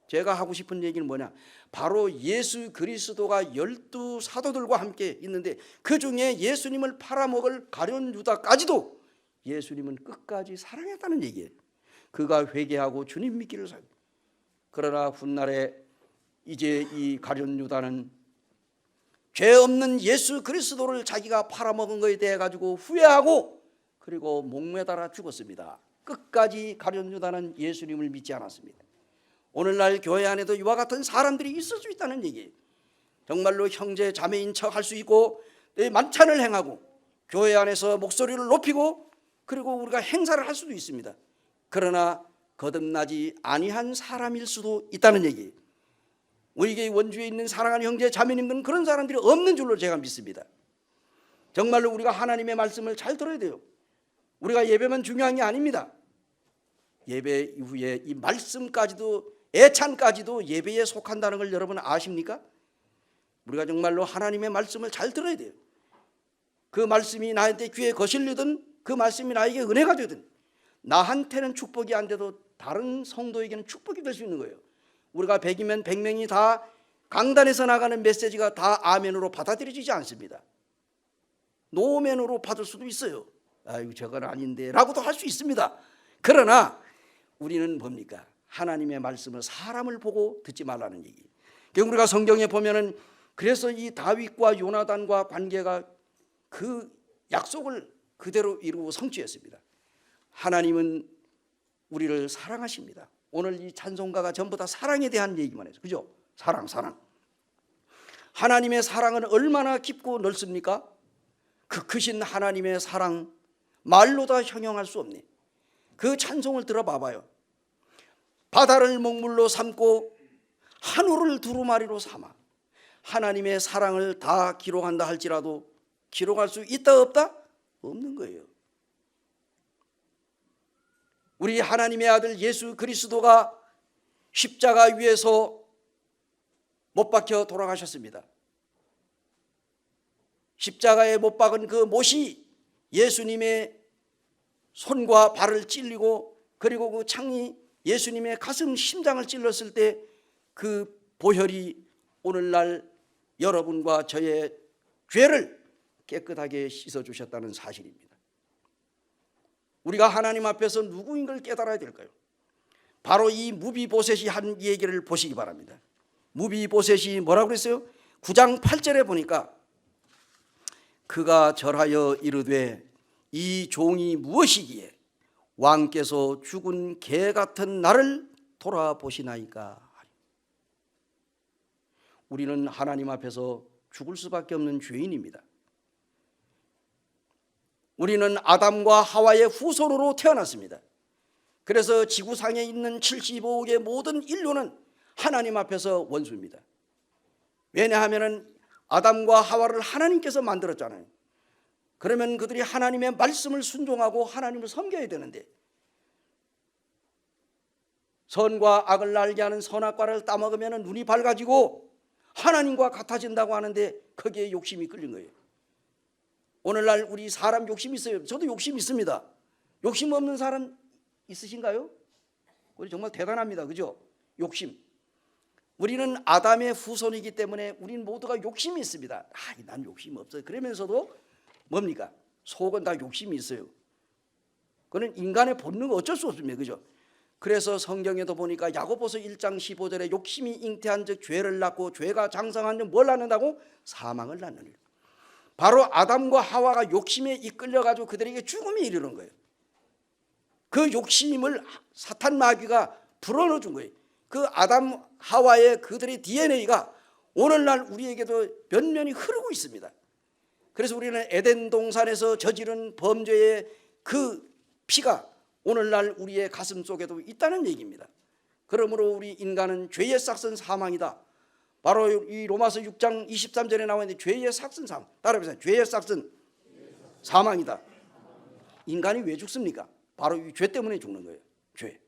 제가 하고 싶은 얘기는 뭐냐? 바로 예수 그리스도가 12 사도들과 함께 있는데 그 중에 예수님을 팔아먹을 가룟 유다까지도 예수님은 끝까지 사랑했다는 얘기예요. 그가 회개하고 주님 믿기를 살. 그러나 훗날에 이제 이 가룟 유다는 죄 없는 예수 그리스도를 자기가 팔아먹은 것에 대해 가지고 후회하고 그리고 목매달아 죽었습니다. 끝까지 가룟 유다는 예수님을 믿지 않았습니다. 오늘날 교회 안에도 이와 같은 사람들이 있을 수 있다는 얘기예요. 정말로 형제 자매인 척 할 수 있고 만찬을 행하고 교회 안에서 목소리를 높이고 그리고 우리가 행사를 할 수도 있습니다. 그러나 거듭나지 아니한 사람일 수도 있다는 얘기예요. 우리에게 원주에 있는 사랑하는 형제 자매님들은 그런 사람들이 없는 줄로 제가 믿습니다. 정말로 우리가 하나님의 말씀을 잘 들어야 돼요. 우리가 예배만 중요한 게 아닙니다. 예배 이후에 이 말씀까지도 애찬까지도 예배에 속한다는 걸 여러분 아십니까? 우리가 정말로 하나님의 말씀을 잘 들어야 돼요. 그 말씀이 나한테 귀에 거슬리든 그 말씀이 나에게 은혜가 되든 나한테는 축복이 안 돼도 다른 성도에게는 축복이 될 수 있는 거예요. 우리가 100이면 100명이 다 강단에서 나가는 메시지가 다 아멘으로 받아들여지지 않습니다. 노멘으로 받을 수도 있어요. 아이고 저건 아닌데 라고도 할 수 있습니다. 그러나 우리는 뭡니까? 하나님의 말씀을 사람을 보고 듣지 말라는 얘기. 우리가 성경에 보면은 그래서 이 다윗과 요나단과 관계가 그 약속을 그대로 이루고 성취했습니다. 하나님은 우리를 사랑하십니다. 오늘 이 찬송가가 전부 다 사랑에 대한 얘기만 해서 그죠? 사랑. 하나님의 사랑은 얼마나 깊고 넓습니까? 그 크신 하나님의 사랑 말로 다 형용할 수 없네. 그 찬송을 들어봐봐요. 바다를 먹물로 삼고 하늘을 두루마리로 삼아 하나님의 사랑을 다 기록한다 할지라도 기록할 수 있다 없다? 없는 거예요. 우리 하나님의 아들 예수 그리스도가 십자가 위에서 못 박혀 돌아가셨습니다. 십자가에 못 박은 그 못이 예수님의 손과 발을 찔리고 그리고 그 창이 예수님의 가슴 심장을 찔렀을 때 그 보혈이 오늘날 여러분과 저의 죄를 깨끗하게 씻어주셨다는 사실입니다. 우리가 하나님 앞에서 누구인 걸 깨달아야 될까요? 바로 이 무비보셋이 한 얘기를 보시기 바랍니다. 무비보셋이 뭐라고 그랬어요? 9장 8절에 보니까 그가 절하여 이르되 이 종이 무엇이기에 왕께서 죽은 개 같은 나를 돌아보시나이까. 우리는 하나님 앞에서 죽을 수밖에 없는 죄인입니다. 우리는 아담과 하와의 후손으로 태어났습니다. 그래서 지구상에 있는 75억의 모든 인류는 하나님 앞에서 원수입니다. 왜냐하면 아담과 하와를 하나님께서 만들었잖아요. 그러면 그들이 하나님의 말씀을 순종하고 하나님을 섬겨야 되는데 선과 악을 알게 하는 선악과를 따먹으면 눈이 밝아지고 하나님과 같아진다고 하는데 거기에 욕심이 끌린 거예요. 오늘날 우리 사람 욕심이 있어요. 저도 욕심 있습니다. 욕심 없는 사람 있으신가요? 우리 정말 대단합니다. 그죠? 욕심. 우리는 아담의 후손이기 때문에 우리는 모두가 욕심이 있습니다. 난 욕심 없어요. 그러면서도 뭡니까? 속은 다 욕심이 있어요. 그건 인간의 본능 어쩔 수 없습니다. 그죠? 그래서 성경에도 보니까 야고보서 1장 15절에 욕심이 잉태한 즉 죄를 낳고 죄가 장성한 즉 뭘 낳는다고? 사망을 낳느니라. 바로 아담과 하와가 욕심에 이끌려 가지고 그들에게 죽음이 이르는 거예요. 그 욕심을 사탄 마귀가 불어넣어 준 거예요. 그 아담 하와의 그들의 DNA가 오늘날 우리에게도 면면이 흐르고 있습니다. 그래서 우리는 에덴 동산에서 저지른 범죄의 그 피가 오늘날 우리의 가슴 속에도 있다는 얘기입니다. 그러므로 우리 인간은 죄의 싹은 사망이다. 바로 이 로마서 6장 23절에 나와 있는데 죄의 싹은 사망. 따라해보세요. 죄의 싹은 사망이다. 인간이 왜 죽습니까? 바로 이 죄 때문에 죽는 거예요. 죄.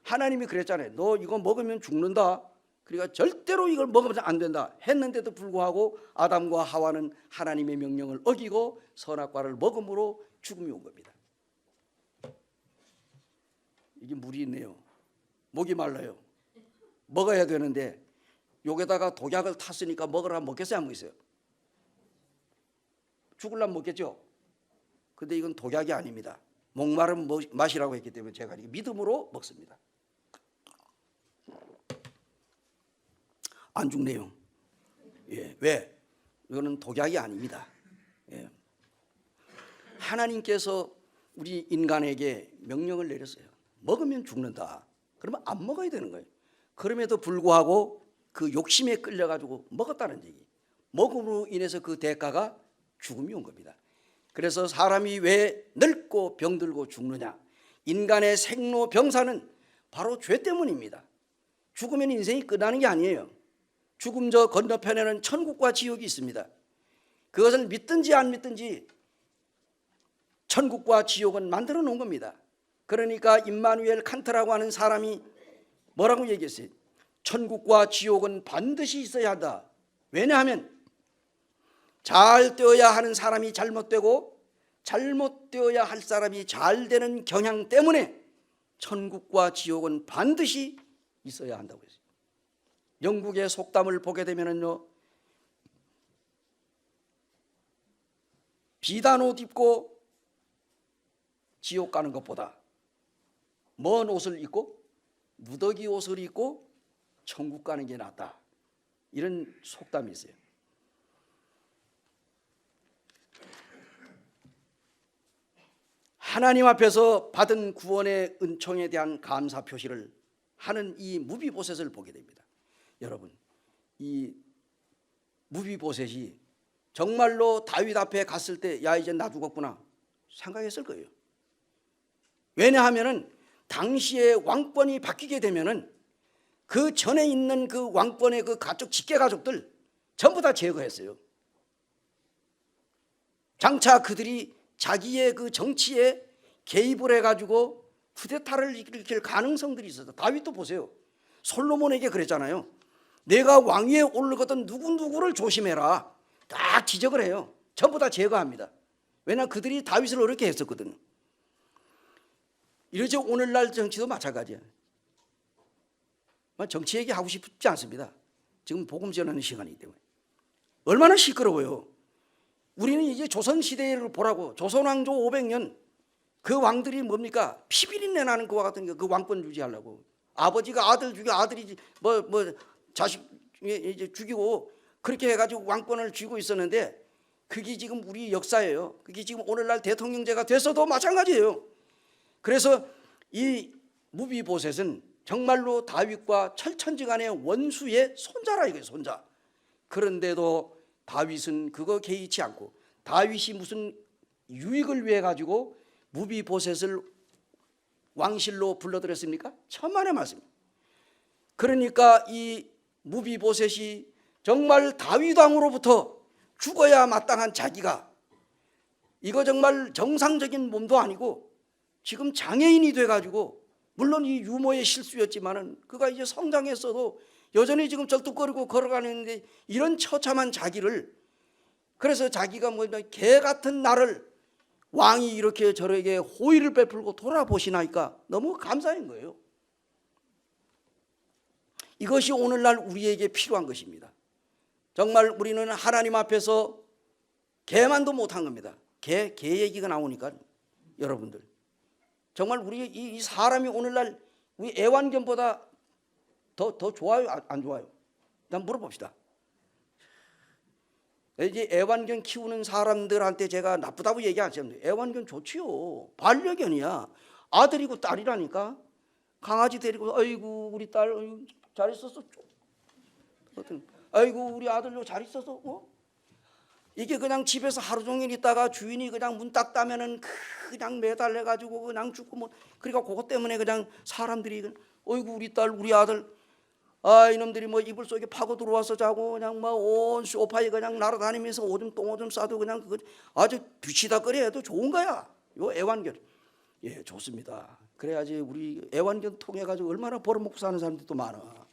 하나님이 그랬잖아요. 너 이거 먹으면 죽는다. 그러니까 절대로 이걸 먹으면 안 된다 했는데도 불구하고 아담과 하와는 하나님의 명령을 어기고 선악과를 먹음으로 죽음이 온 겁니다. 이게 물이 있네요. 목이 말라요. 먹어야 되는데 여기다가 독약을 탔으니까 먹으라 먹겠어요? 안 먹겠어요? 죽으려면 먹겠죠? 근데 이건 독약이 아닙니다. 목마른 맛이라고 했기 때문에 제가 믿음으로 먹습니다. 안 죽네요. 예, 왜? 이거는 독약이 아닙니다. 예. 하나님께서 우리 인간에게 명령을 내렸어요. 먹으면 죽는다. 그러면 안 먹어야 되는 거예요. 그럼에도 불구하고 그 욕심에 끌려가지고 먹었다는 얘기. 먹음으로 인해서 그 대가가 죽음이 온 겁니다. 그래서 사람이 왜 늙고 병들고 죽느냐? 인간의 생로병사는 바로 죄 때문입니다. 죽으면 인생이 끝나는 게 아니에요. 죽음 저 건너편에는 천국과 지옥이 있습니다. 그것을 믿든지 안 믿든지 천국과 지옥은 만들어 놓은 겁니다. 그러니까 임마누엘 칸트라고 하는 사람이 뭐라고 얘기했어요? 천국과 지옥은 반드시 있어야 한다. 왜냐하면 잘 되어야 하는 사람이 잘못되고 잘못되어야 할 사람이 잘 되는 경향 때문에 천국과 지옥은 반드시 있어야 한다고 했어요. 영국의 속담을 보게 되면요, 비단 옷 입고 지옥 가는 것보다 먼 옷을 입고 무더기 옷을 입고 천국 가는 게 낫다. 이런 속담이 있어요. 하나님 앞에서 받은 구원의 은총에 대한 감사 표시를 하는 이 무비보셋을 보게 됩니다. 여러분, 이 무비보셋이 정말로 다윗 앞에 갔을 때 야 이제 나 죽었구나 생각했을 거예요. 왜냐하면은 당시에 왕권이 바뀌게 되면은 그 전에 있는 그 왕권의 그 가족 직계 가족들 전부 다 제거했어요. 장차 그들이 자기의 그 정치에 개입을 해가지고 쿠데타를 일으킬 가능성들이 있어서 다윗도 보세요. 솔로몬에게 그랬잖아요. 내가 왕위에 오르거든 누구누구를 조심해라. 딱 지적을 해요. 전부 다 제거합니다. 왜냐하면 그들이 다윗을 어렵게 했었거든요. 이러지 오늘날 정치도 마찬가지예요. 정치 얘기하고 싶지 않습니다. 지금 복음 전하는 시간이기 때문에. 얼마나 시끄러워요. 우리는 이제 조선시대를 보라고. 조선왕조 500년 그 왕들이 뭡니까? 피비린내 나는 그와 같은 그 왕권 유지하려고. 아버지가 아들 죽이고 아들이 뭐 자식 이제 죽이고 그렇게 해가지고 왕권을 쥐고 있었는데 그게 지금 우리 역사예요. 그게 지금 오늘날 대통령제가 됐어도 마찬가지예요. 그래서 이 무비보셋은 정말로 다윗과 철천지간의 원수의 손자라 이거예요. 손자. 그런데도 다윗은 그거 개의치 않고 다윗이 무슨 유익을 위해 가지고 무비보셋을 왕실로 불러들였습니까? 천만의 말씀. 그러니까 이 무비보셋이 정말 다윗 왕으로부터 죽어야 마땅한 자기가 이거 정말 정상적인 몸도 아니고 지금 장애인이 돼가지고 물론 이 유모의 실수였지만은 그가 이제 성장했어도 여전히 지금 절뚝거리고 걸어가는데 이런 처참한 자기를 그래서 자기가 뭐 개 같은 나를 왕이 이렇게 저에게 호의를 베풀고 돌아보시나니까 너무 감사한 거예요. 이것이 오늘날 우리에게 필요한 것입니다. 정말 우리는 하나님 앞에서 개만도 못한 겁니다. 개 얘기가 나오니까 여러분들 정말 우리 이 사람이 오늘날 우리 애완견보다 더 좋아요? 안 좋아요? 일단 물어봅시다. 이제 애완견 키우는 사람들한테 제가 나쁘다고 얘기하지 않습니다. 애완견 좋지요. 반려견이야. 아들이고 딸이라니까. 강아지 데리고 아이고 우리 딸 잘 있었어. 아이고 우리 아들도 잘 있었어. 이게 그냥 집에서 하루 종일 있다가 주인이 그냥 문 딱 따면은 그냥 매달려 가지고 그냥 죽고 뭐 그러니까 그것 때문에 그냥 사람들이 어이구 우리 딸 우리 아들 이놈들이 뭐 이불 속에 파고 들어와서 자고 그냥 뭐 온 소파에 그냥 날아다니면서 오줌 똥오줌 싸도 그냥 그거 아주 뒤치다거리 해도 좋은 거야. 요 애완견. 예, 좋습니다. 그래야지 우리 애완견 통해 가지고 얼마나 벌어먹고 사는 사람들도 많아.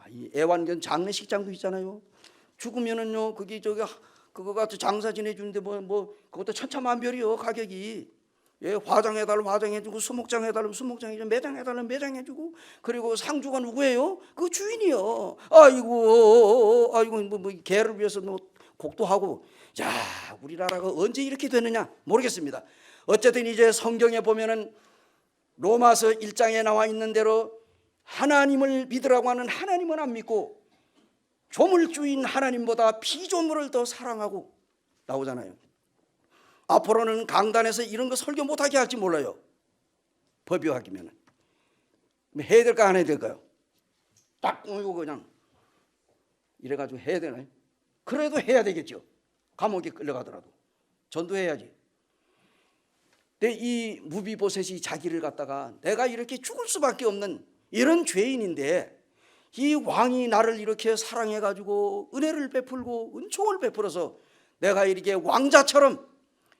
이 애완견 장례식장도 있잖아요. 죽으면은요 그게 그거가 장사 지내주는데 뭐 그것도 천차만별이요 가격이. 예, 화장해달라면 화장해주고 수목장 해달라면 수목장해주고 매장해달라면 매장해주고 그리고 상주가 누구예요? 그 주인이요. 아이고 뭐 개를 위해서 뭐 곡도 하고. 자, 우리나라가 언제 이렇게 되느냐 모르겠습니다. 어쨌든 이제 성경에 보면은 로마서 1장에 나와 있는 대로 하나님을 믿으라고 하는 하나님은 안 믿고 조물주인 하나님보다 피조물을 더 사랑하고 나오잖아요. 앞으로는 강단에서 이런 거 설교 못하게 할지 몰라요. 법이 바뀌면 해야 될까 안 해야 될까요? 딱 꾸미고 그냥 이래가지고 해야 되나요? 그래도 해야 되겠죠. 감옥에 끌려가더라도 전도해야지. 근데 이 무비보셋이 자기를 갖다가 내가 이렇게 죽을 수밖에 없는 이런 죄인인데 이 왕이 나를 이렇게 사랑해가지고 은혜를 베풀고 은총을 베풀어서 내가 이렇게 왕자처럼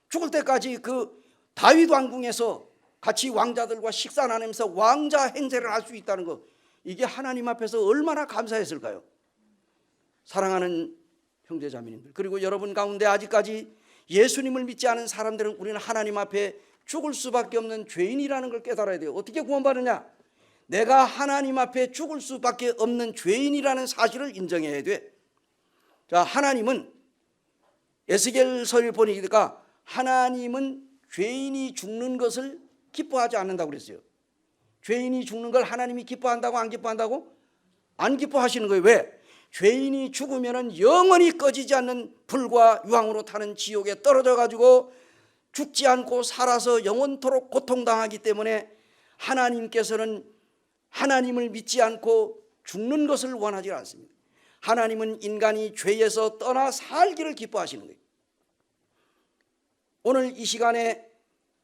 죽을 때까지 그 다윗 왕궁에서 같이 왕자들과 식사 나누면서 왕자 행세를 할 수 있다는 거 이게 하나님 앞에서 얼마나 감사했을까요? 사랑하는 형제자매님들 그리고 여러분 가운데 아직까지 예수님을 믿지 않은 사람들은 우리는 하나님 앞에 죽을 수밖에 없는 죄인이라는 걸 깨달아야 돼요. 어떻게 구원받느냐? 내가 하나님 앞에 죽을 수밖에 없는 죄인이라는 사실을 인정해야 돼. 자, 하나님은 에스겔서를 보니까 하나님은 죄인이 죽는 것을 기뻐하지 않는다고 그랬어요. 죄인이 죽는 걸 하나님이 기뻐한다고 안 기뻐한다고? 안 기뻐하시는 거예요. 왜? 죄인이 죽으면 영원히 꺼지지 않는 불과 유황으로 타는 지옥에 떨어져 가지고 죽지 않고 살아서 영원토록 고통당하기 때문에 하나님께서는 하나님을 믿지 않고 죽는 것을 원하지 않습니다. 하나님은 인간이 죄에서 떠나 살기를 기뻐하시는 거예요. 오늘 이 시간에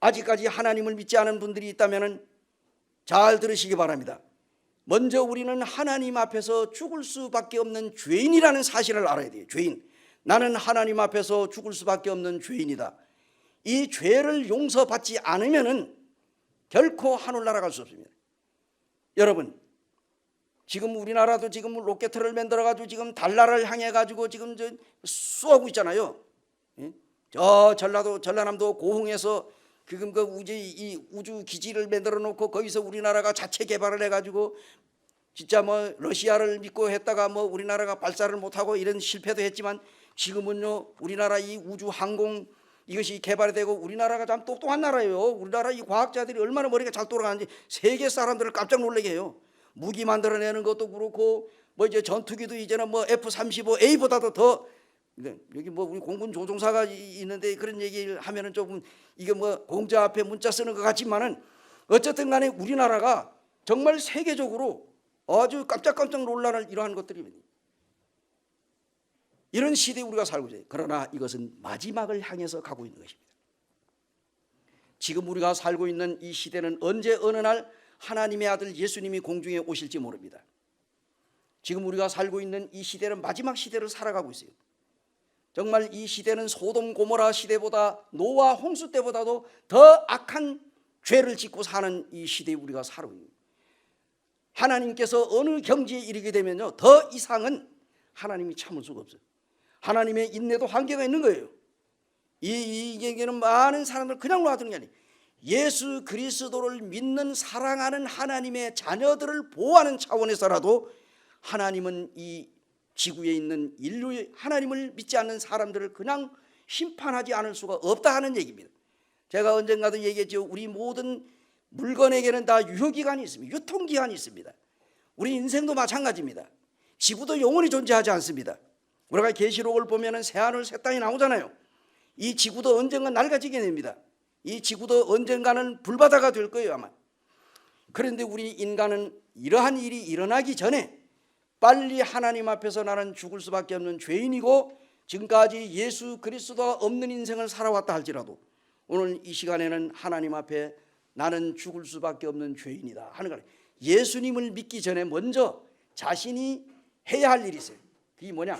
아직까지 하나님을 믿지 않은 분들이 있다면 잘 들으시기 바랍니다. 먼저 우리는 하나님 앞에서 죽을 수밖에 없는 죄인이라는 사실을 알아야 돼요. 죄인. 나는 하나님 앞에서 죽을 수밖에 없는 죄인이다. 이 죄를 용서받지 않으면은 결코 하늘나라 갈 수 없습니다. 여러분, 지금 우리나라도 지금 로켓을 만들어 가지고 지금 달나라를 향해 가지고 지금 쏘고 있잖아요. 저 전라남도 고흥에서 지금 그 우주 기지를 만들어 놓고 거기서 우리나라가 자체 개발을 해 가지고 진짜 뭐 러시아를 믿고 했다가 뭐 우리나라가 발사를 못 하고 이런 실패도 했지만 지금은요 우리나라 이 우주 항공 이것이 개발이 되고 우리나라가 참 똑똑한 나라예요. 우리나라 이 과학자들이 얼마나 머리가 잘 돌아가는지 세계 사람들을 깜짝 놀라게 해요. 무기 만들어내는 것도 그렇고 뭐 이제 전투기도 이제는 뭐 F-35A보다도 더 여기 뭐 우리 공군 조종사가 있는데 그런 얘기를 하면은 조금 이게 뭐 공자 앞에 문자 쓰는 것 같지만은 어쨌든 간에 우리나라가 정말 세계적으로 아주 깜짝깜짝 놀라는 이러한 것들입니다. 이런 시대에 우리가 살고 있어요. 그러나 이것은 마지막을 향해서 가고 있는 것입니다. 지금 우리가 살고 있는 이 시대는 언제 어느 날 하나님의 아들 예수님이 공중에 오실지 모릅니다. 지금 우리가 살고 있는 이 시대는 마지막 시대를 살아가고 있어요. 정말 이 시대는 소돔 고모라 시대보다 노아 홍수 때보다도 더 악한 죄를 짓고 사는 이 시대에 우리가 살고 있습니다. 하나님께서 어느 경지에 이르게 되면요 더 이상은 하나님이 참을 수가 없어요. 하나님의 인내도 한계가 있는 거예요. 이 얘기는 많은 사람들 그냥 놔두는 게 아니에요. 예수 그리스도를 믿는 사랑하는 하나님의 자녀들을 보호하는 차원에서라도 하나님은 이 지구에 있는 인류의 하나님을 믿지 않는 사람들을 그냥 심판하지 않을 수가 없다 하는 얘기입니다. 제가 언젠가도 얘기했죠. 우리 모든 물건에게는 다 유효기간이 있습니다. 유통기한이 있습니다. 우리 인생도 마찬가지입니다. 지구도 영원히 존재하지 않습니다. 우리가 계시록을 보면은 새하늘 새 땅이 나오잖아요. 이 지구도 언젠가 낡아지게 됩니다. 이 지구도 언젠가는 불바다가 될 거예요 아마. 그런데 우리 인간은 이러한 일이 일어나기 전에 빨리 하나님 앞에서 나는 죽을 수밖에 없는 죄인이고 지금까지 예수 그리스도가 없는 인생을 살아왔다 할지라도 오늘 이 시간에는 하나님 앞에 나는 죽을 수밖에 없는 죄인이다 하는 거예요. 예수님을 믿기 전에 먼저 자신이 해야 할 일이 있어요. 그게 뭐냐?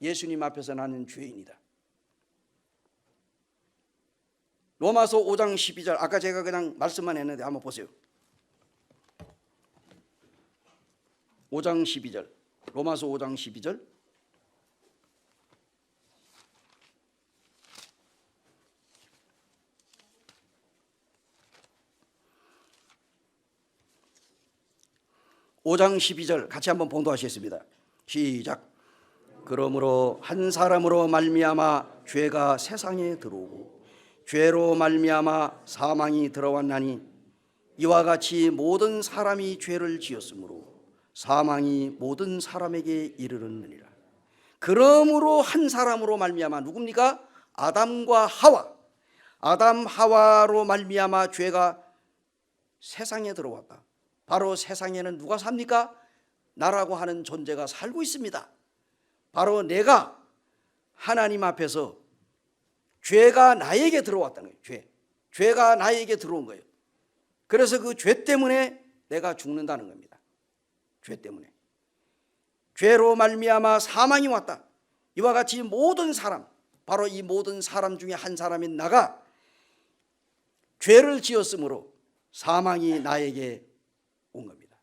예수님 앞에서 나는 죄인이다. 로마서 5장 12절 아까 제가 그냥 말씀만 했는데 한번 보세요. 5장 12절 로마서 5장 12절 (5장 12절) 같이 한번 봉독하시겠습니다. 시작. 그러므로 한 사람으로 말미암아 죄가 세상에 들어오고 죄로 말미암아 사망이 들어왔나니 이와 같이 모든 사람이 죄를 지었으므로 사망이 모든 사람에게 이르렀느니라. 그러므로 한 사람으로 말미암아 누굽니까? 아담과 하와. 아담 하와로 말미암아 죄가 세상에 들어왔다. 바로 세상에는 누가 삽니까? 나라고 하는 존재가 살고 있습니다. 바로 내가 하나님 앞에서 죄가 나에게 들어왔다는 거예요. 죄가 나에게 들어온 거예요. 그래서 그 죄 때문에 내가 죽는다는 겁니다. 죄 때문에. 죄로 말미암아 사망이 왔다. 이와 같이 모든 사람, 바로 이 모든 사람 중에 한 사람인 나가 죄를 지었으므로 사망이 나에게 온 겁니다.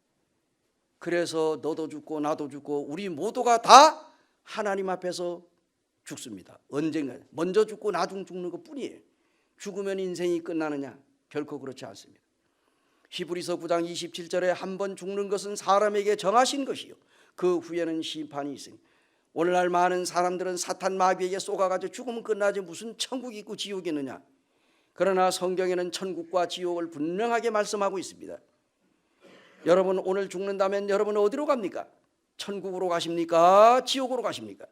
그래서 너도 죽고 나도 죽고 우리 모두가 다 하나님 앞에서 죽습니다. 언젠가 먼저 죽고 나중 죽는 것뿐이에요. 죽으면 인생이 끝나느냐? 결코 그렇지 않습니다. 히브리서 9장 27절에 한 번 죽는 것은 사람에게 정하신 것이요 그 후에는 심판이 있으니 오늘날 많은 사람들은 사탄 마귀에게 쏘가가지고 죽으면 끝나지 무슨 천국이 있고 지옥이 있느냐. 그러나 성경에는 천국과 지옥을 분명하게 말씀하고 있습니다. 여러분 오늘 죽는다면 여러분 어디로 갑니까? 천국으로 가십니까? 지옥으로 가십니까?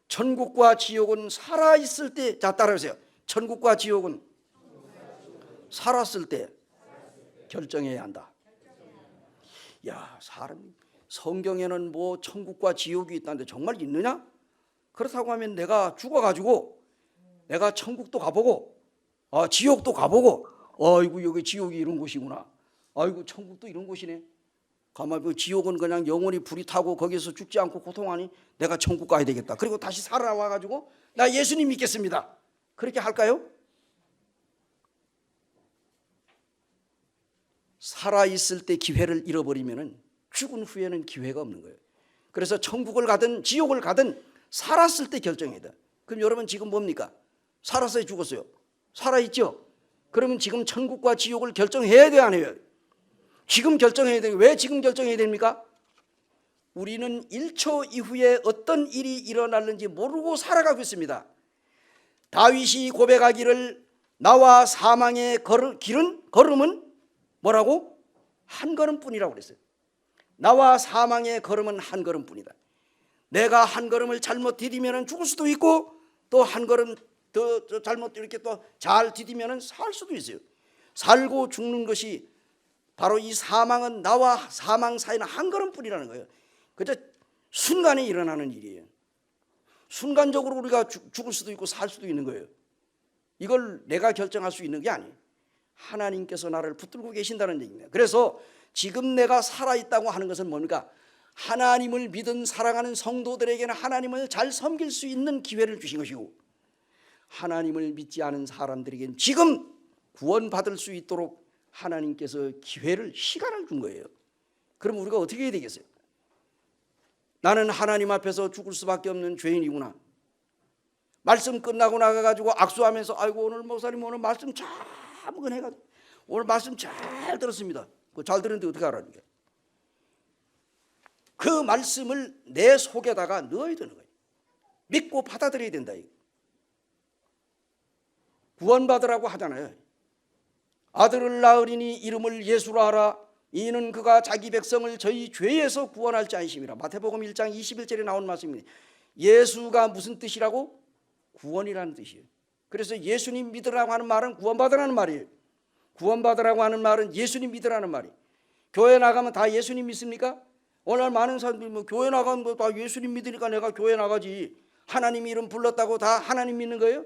천국과 지옥은 살아있을 때, 자 따라하세요. 천국과 지옥은 살았을 때 결정해야 한다. 야, 사람이 성경에는 뭐 천국과 지옥이 있다는데 정말 있느냐? 그렇다고 하면 내가 죽어가지고 내가 천국도 가보고 지옥도 가보고 아이고 여기 지옥이 이런 곳이구나, 아이고 천국도 이런 곳이네, 가만 그 지옥은 그냥 영원히 불이 타고 거기서 죽지 않고 고통하니 내가 천국 가야 되겠다, 그리고 다시 살아와가지고 나 예수님 믿겠습니다, 그렇게 할까요? 살아있을 때 기회를 잃어버리면 죽은 후에는 기회가 없는 거예요. 그래서 천국을 가든 지옥을 가든 살았을 때 결정해야 돼. 그럼 여러분 지금 뭡니까? 살았어요, 죽었어요? 살아있죠? 그러면 지금 천국과 지옥을 결정해야 돼요, 안 해요? 지금 결정해야 돼요. 왜 지금 결정해야 됩니까? 우리는 1초 이후에 어떤 일이 일어날는지 모르고 살아가고 있습니다. 다윗이 고백하기를 나와 사망의 걸음은 뭐라고? 한 걸음뿐이라고 그랬어요. 나와 사망의 걸음은 한 걸음뿐이다. 내가 한 걸음을 잘못 디디면 죽을 수도 있고 또 한 걸음 더 잘못 이렇게 또 잘 디디면 살 수도 있어요. 살고 죽는 것이 바로 이 사망은 나와 사망 사이는 한 걸음뿐이라는 거예요. 그저 순간에 일어나는 일이에요. 순간적으로 우리가 죽을 수도 있고 살 수도 있는 거예요. 이걸 내가 결정할 수 있는 게 아니에요. 하나님께서 나를 붙들고 계신다는 얘기입니다. 그래서 지금 내가 살아있다고 하는 것은 뭡니까? 하나님을 믿은 사랑하는 성도들에게는 하나님을 잘 섬길 수 있는 기회를 주신 것이고, 하나님을 믿지 않은 사람들에게는 지금 구원받을 수 있도록 하나님께서 기회를, 시간을 준 거예요. 그럼 우리가 어떻게 해야 되겠어요? 나는 하나님 앞에서 죽을 수밖에 없는 죄인이구나. 말씀 끝나고 나가가지고 악수하면서 아이고 오늘 목사님 오늘 말씀 참 해가지고 오늘 말씀 잘 들었습니다. 잘 들었는데 어떻게 하라는 거예요? 그 말씀을 내 속에다가 넣어야 되는 거예요. 믿고 받아들여야 된다. 구원받으라고 하잖아요. 아들을 낳으리니 이름을 예수로 하라. 이는 그가 자기 백성을 저희 죄에서 구원할 자이심이라. 마태복음 1장 21절에 나온 말씀입니다. 예수가 무슨 뜻이라고? 구원이라는 뜻이에요. 그래서 예수님 믿으라고 하는 말은 구원받으라는 말이에요. 구원받으라고 하는 말은 예수님 믿으라는 말이에요. 교회 나가면 다 예수님 믿습니까? 오늘 많은 사람들이 뭐 교회 나가면 뭐 다 예수님 믿으니까 내가 교회 나가지, 하나님 이름 불렀다고 다 하나님 믿는 거예요?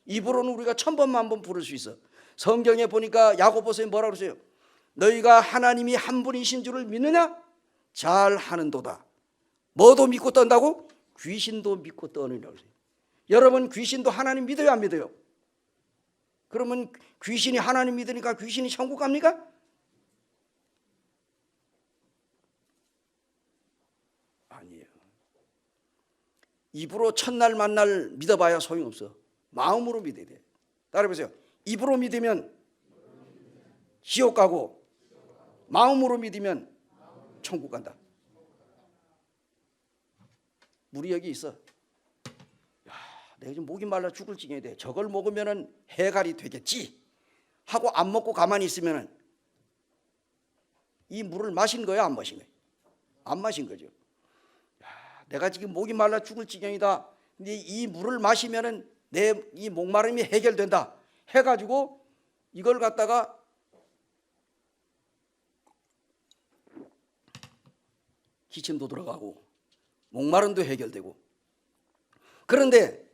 입으로는 우리가 1000번 만번 부를 수 있어. 성경에 보니까 야고보서에 뭐라고 그러세요? 너희가 하나님이 한 분이신 줄을 믿느냐? 잘 하는도다. 뭐도 믿고 떤다고? 귀신도 믿고 떠느니라고 그러세요. 여러분 귀신도 하나님 믿어요, 안 믿어요? 그러면 귀신이 하나님 믿으니까 귀신이 천국 갑니까? 아니에요. 입으로 첫날 만날 믿어봐야 소용없어. 마음으로 믿어야 돼. 따라해보세요. 입으로 믿으면 지옥 가고 마음으로 믿으면 천국 간다. 우리 여기 있어. 야, 내가 지금 목이 말라 죽을 지경이 돼. 저걸 먹으면 해갈이 되겠지 하고 안 먹고 가만히 있으면 이 물을 마신 거야, 안 마신 거야? 안 마신 거죠. 야, 내가 지금 목이 말라 죽을 지경이다. 근데 이 물을 마시면 내 이 목마름이 해결된다 해가지고 이걸 갖다가 기침도 들어가고 목마름도 해결되고, 그런데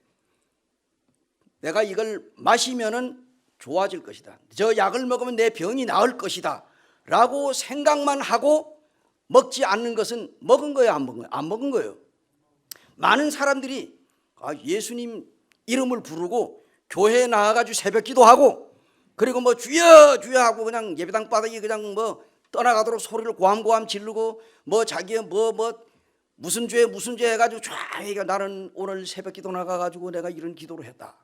내가 이걸 마시면은 좋아질 것이다, 저 약을 먹으면 내 병이 나을 것이다 라고 생각만 하고 먹지 않는 것은 먹은 거예요, 안 먹은 거예요? 안 먹은 거예요. 많은 사람들이 예수님 이름을 부르고 교회에 나와가지고 새벽 기도하고 그리고 뭐 주여 주여 하고 그냥 예배당 바닥에 그냥 뭐 떠나가도록 소리를 고함고함 지르고 뭐 자기의 뭐 무슨 죄 해가지고 쫙 나는 오늘 새벽 기도 나가가지고 내가 이런 기도를 했다.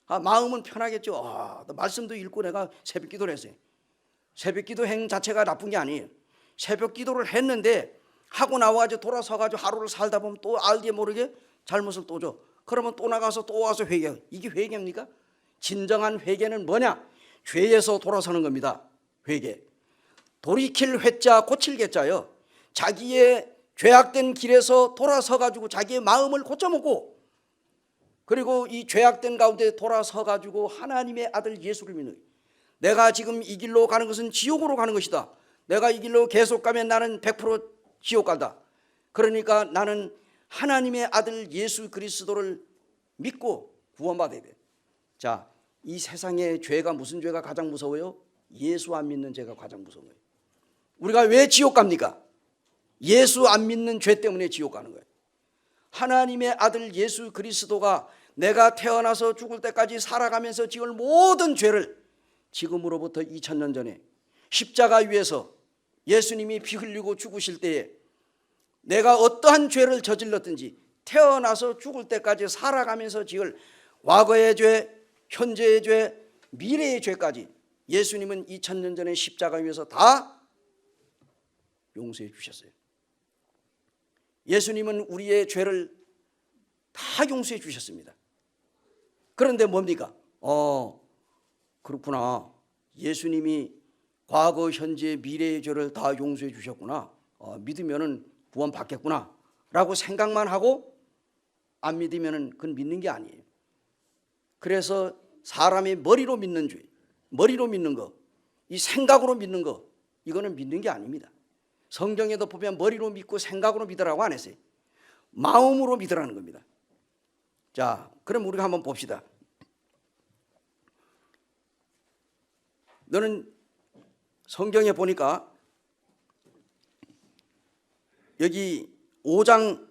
마음은 편하겠죠. 말씀도 읽고 내가 새벽 기도를 했어요. 새벽 기도 행 자체가 나쁜 게 아니에요. 새벽 기도를 했는데 하고 나와가지고 돌아서가지고 하루를 살다 보면 또 알게 모르게 잘못을 또 줘. 그러면 또 나가서 또 와서 회개. 이게 회개입니까? 진정한 회개는 뭐냐? 죄에서 돌아서는 겁니다. 회개. 돌이킬 회자 고칠 개자요. 자기의 죄악된 길에서 돌아서 가지고 자기의 마음을 고쳐먹고, 그리고 이 죄악된 가운데 돌아서 가지고 하나님의 아들 예수를 믿는, 내가 지금 이 길로 가는 것은 지옥으로 가는 것이다, 내가 이 길로 계속 가면 나는 100% 지옥 간다. 그러니까 나는 하나님의 아들 예수 그리스도를 믿고 구원받아야 돼. 자, 이 세상의 죄가 무슨 죄가 가장 무서워요? 예수 안 믿는 죄가 가장 무서워요. 우리가 왜 지옥 갑니까? 예수 안 믿는 죄 때문에 지옥 가는 거예요. 하나님의 아들 예수 그리스도가 내가 태어나서 죽을 때까지 살아가면서 지을 모든 죄를 지금으로부터 2000년 전에 십자가 위에서 예수님이 피 흘리고 죽으실 때에 내가 어떠한 죄를 저질렀든지 태어나서 죽을 때까지 살아가면서 지을 과거의 죄, 현재의 죄, 미래의 죄까지 예수님은 2000년 전에 십자가 위에서 다 용서해 주셨어요. 예수님은 우리의 죄를 다 용서해 주셨습니다. 그런데 뭡니까? 그렇구나. 예수님이 과거, 현재, 미래의 죄를 다 용서해 주셨구나. 믿으면은 구원 받겠구나 라고 생각만 하고 안 믿으면은 그건 믿는 게 아니에요. 그래서 사람의 머리로 믿는 죄, 머리로 믿는 거, 이 생각으로 믿는 거, 이거는 믿는 게 아닙니다. 성경에도 보면 머리로 믿고 생각으로 믿으라고 안 했어요. 마음으로 믿으라는 겁니다. 자, 그럼 우리가 한번 봅시다. 너는 성경에 보니까 여기 5장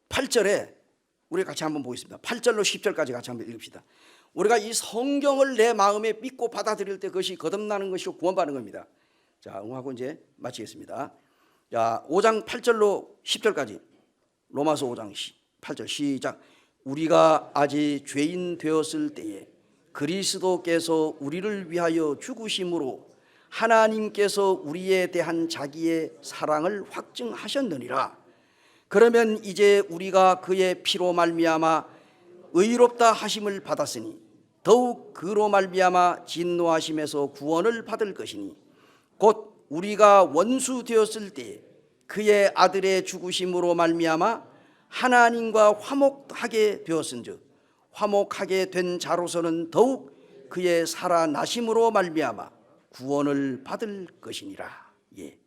8절에 우리 같이 한번 보겠습니다. 8절로 10절까지 같이 한번 읽읍시다. 우리가 이 성경을 내 마음에 믿고 받아들일 때 그것이 거듭나는 것이고 구원받는 겁니다. 자, 응하고 이제 마치겠습니다. 자, 5장 8절로 10절까지 로마서 5장 8절 시작. 우리가 아직 죄인 되었을 때에 그리스도께서 우리를 위하여 죽으심으로 하나님께서 우리에 대한 자기의 사랑을 확증하셨느니라. 그러면 이제 우리가 그의 피로 말미암아 의롭다 하심을 받았으니 더욱 그로 말미암아 진노하심에서 구원을 받을 것이니 곧 우리가 원수 되었을 때 그의 아들의 죽으심으로 말미암아 하나님과 화목하게 되었은즉 화목하게 된 자로서는 더욱 그의 살아나심으로 말미암아 구원을 받을 것이니라. 예.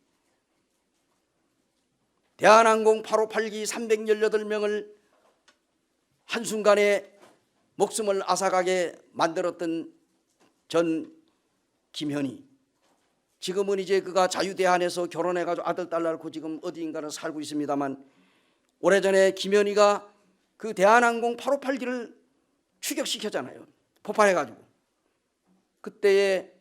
대한항공 8587기 318명을 한순간에 목숨을 앗아가게 만들었던 전 김현희, 지금은 이제 그가 자유대한에서 결혼해가지고 아들 딸 낳고 지금 어디인가는 살고 있습니다만, 오래전에 김현희가 그 대한항공 8587기를 추격시켰잖아요. 폭발해가지고. 그때에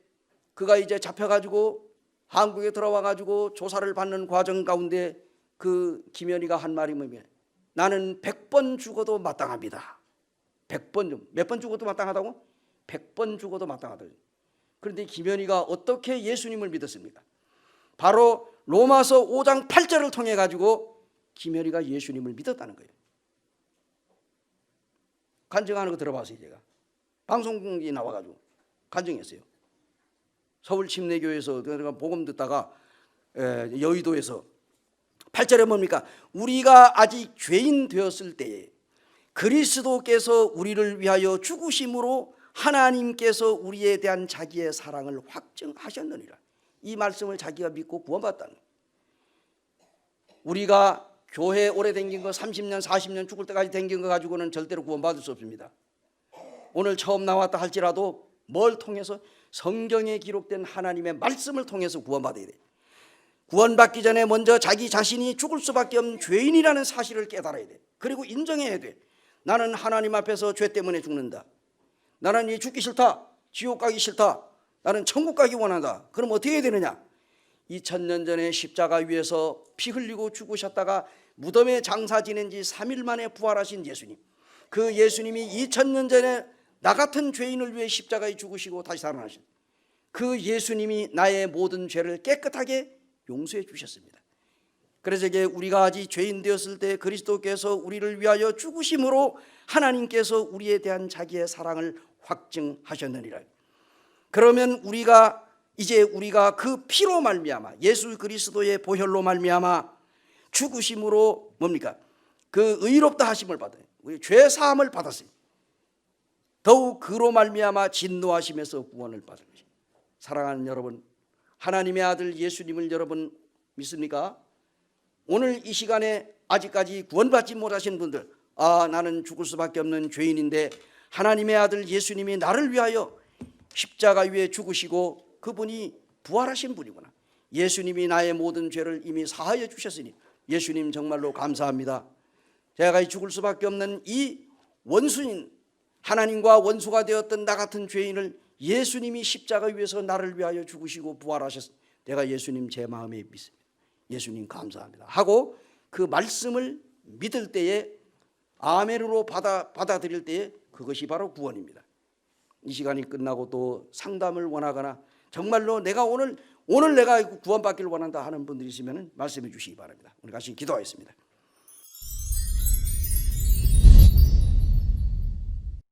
그가 이제 잡혀가지고 한국에 들어와가지고 조사를 받는 과정 가운데 그 김현희가 한 말이 뭐냐면, 나는 100번 죽어도 마땅합니다. 100번, 몇 번 죽어도 마땅하다고? 100번 죽어도 마땅하다. 그런데 김현희가 어떻게 예수님을 믿었습니까? 바로 로마서 5장 8절을 통해 가지고 김현희가 예수님을 믿었다는 거예요. 간증하는 거 들어봤어요. 제가 방송국이 나와가지고 간증했어요. 서울 침례교회에서 내가 복음 듣다가 여의도에서 8절에 뭡니까? 우리가 아직 죄인 되었을 때에 그리스도께서 우리를 위하여 죽으심으로 하나님께서 우리에 대한 자기의 사랑을 확증하셨느니라. 이 말씀을 자기가 믿고 구원받았다는 거예요. 우리가 교회 오래 댕긴 거 30년 40년 죽을 때까지 댕긴 거 가지고는 절대로 구원받을 수 없습니다. 오늘 처음 나왔다 할지라도 뭘 통해서? 성경에 기록된 하나님의 말씀을 통해서 구원받아야 돼요. 구원받기 전에 먼저 자기 자신이 죽을 수밖에 없는 죄인이라는 사실을 깨달아야 돼. 그리고 인정해야 돼. 나는 하나님 앞에서 죄 때문에 죽는다. 나는 이 죽기 싫다. 지옥 가기 싫다. 나는 천국 가기 원한다. 그럼 어떻게 해야 되느냐? 2000년 전에 십자가 위에서 피 흘리고 죽으셨다가 무덤에 장사 지낸 지 3일 만에 부활하신 예수님, 그 예수님이 2000년 전에 나 같은 죄인을 위해 십자가에 죽으시고 다시 살아나신 그 예수님이 나의 모든 죄를 깨끗하게 용서해 주셨습니다. 그래서 이게 우리가 아직 죄인 되었을 때 그리스도께서 우리를 위하여 죽으심으로 하나님께서 우리에 대한 자기의 사랑을 확증하셨느니라. 그러면 우리가 그 피로 말미암아, 예수 그리스도의 보혈로 말미암아 죽으심으로 뭡니까? 그 의롭다 하심을 받아요. 우리 죄 사함을 받았어요. 더욱 그로 말미암아 진노하심에서 구원을 받은 것입니다. 사랑하는 여러분, 하나님의 아들 예수님을 여러분 믿습니까? 오늘 이 시간에 아직까지 구원받지 못하신 분들, 나는 죽을 수밖에 없는 죄인인데 하나님의 아들 예수님이 나를 위하여 십자가 위에 죽으시고 그분이 부활하신 분이구나. 예수님이 나의 모든 죄를 이미 사하여 주셨으니 예수님 정말로 감사합니다. 제가 죽을 수밖에 없는 이 원수인, 하나님과 원수가 되었던 나 같은 죄인을 예수님이 십자가 위에서 나를 위하여 죽으시고 부활하셨습니다. 내가 예수님 제 마음에 믿습니다. 예수님 감사합니다 하고 그 말씀을 믿을 때에, 아멘으로 받아들일 때에 그것이 바로 구원입니다. 이 시간이 끝나고 또 상담을 원하거나 정말로 내가 오늘 내가 구원받기를 원한다 하는 분들이 있으면 말씀해 주시기 바랍니다. 우리 같이 기도하겠습니다.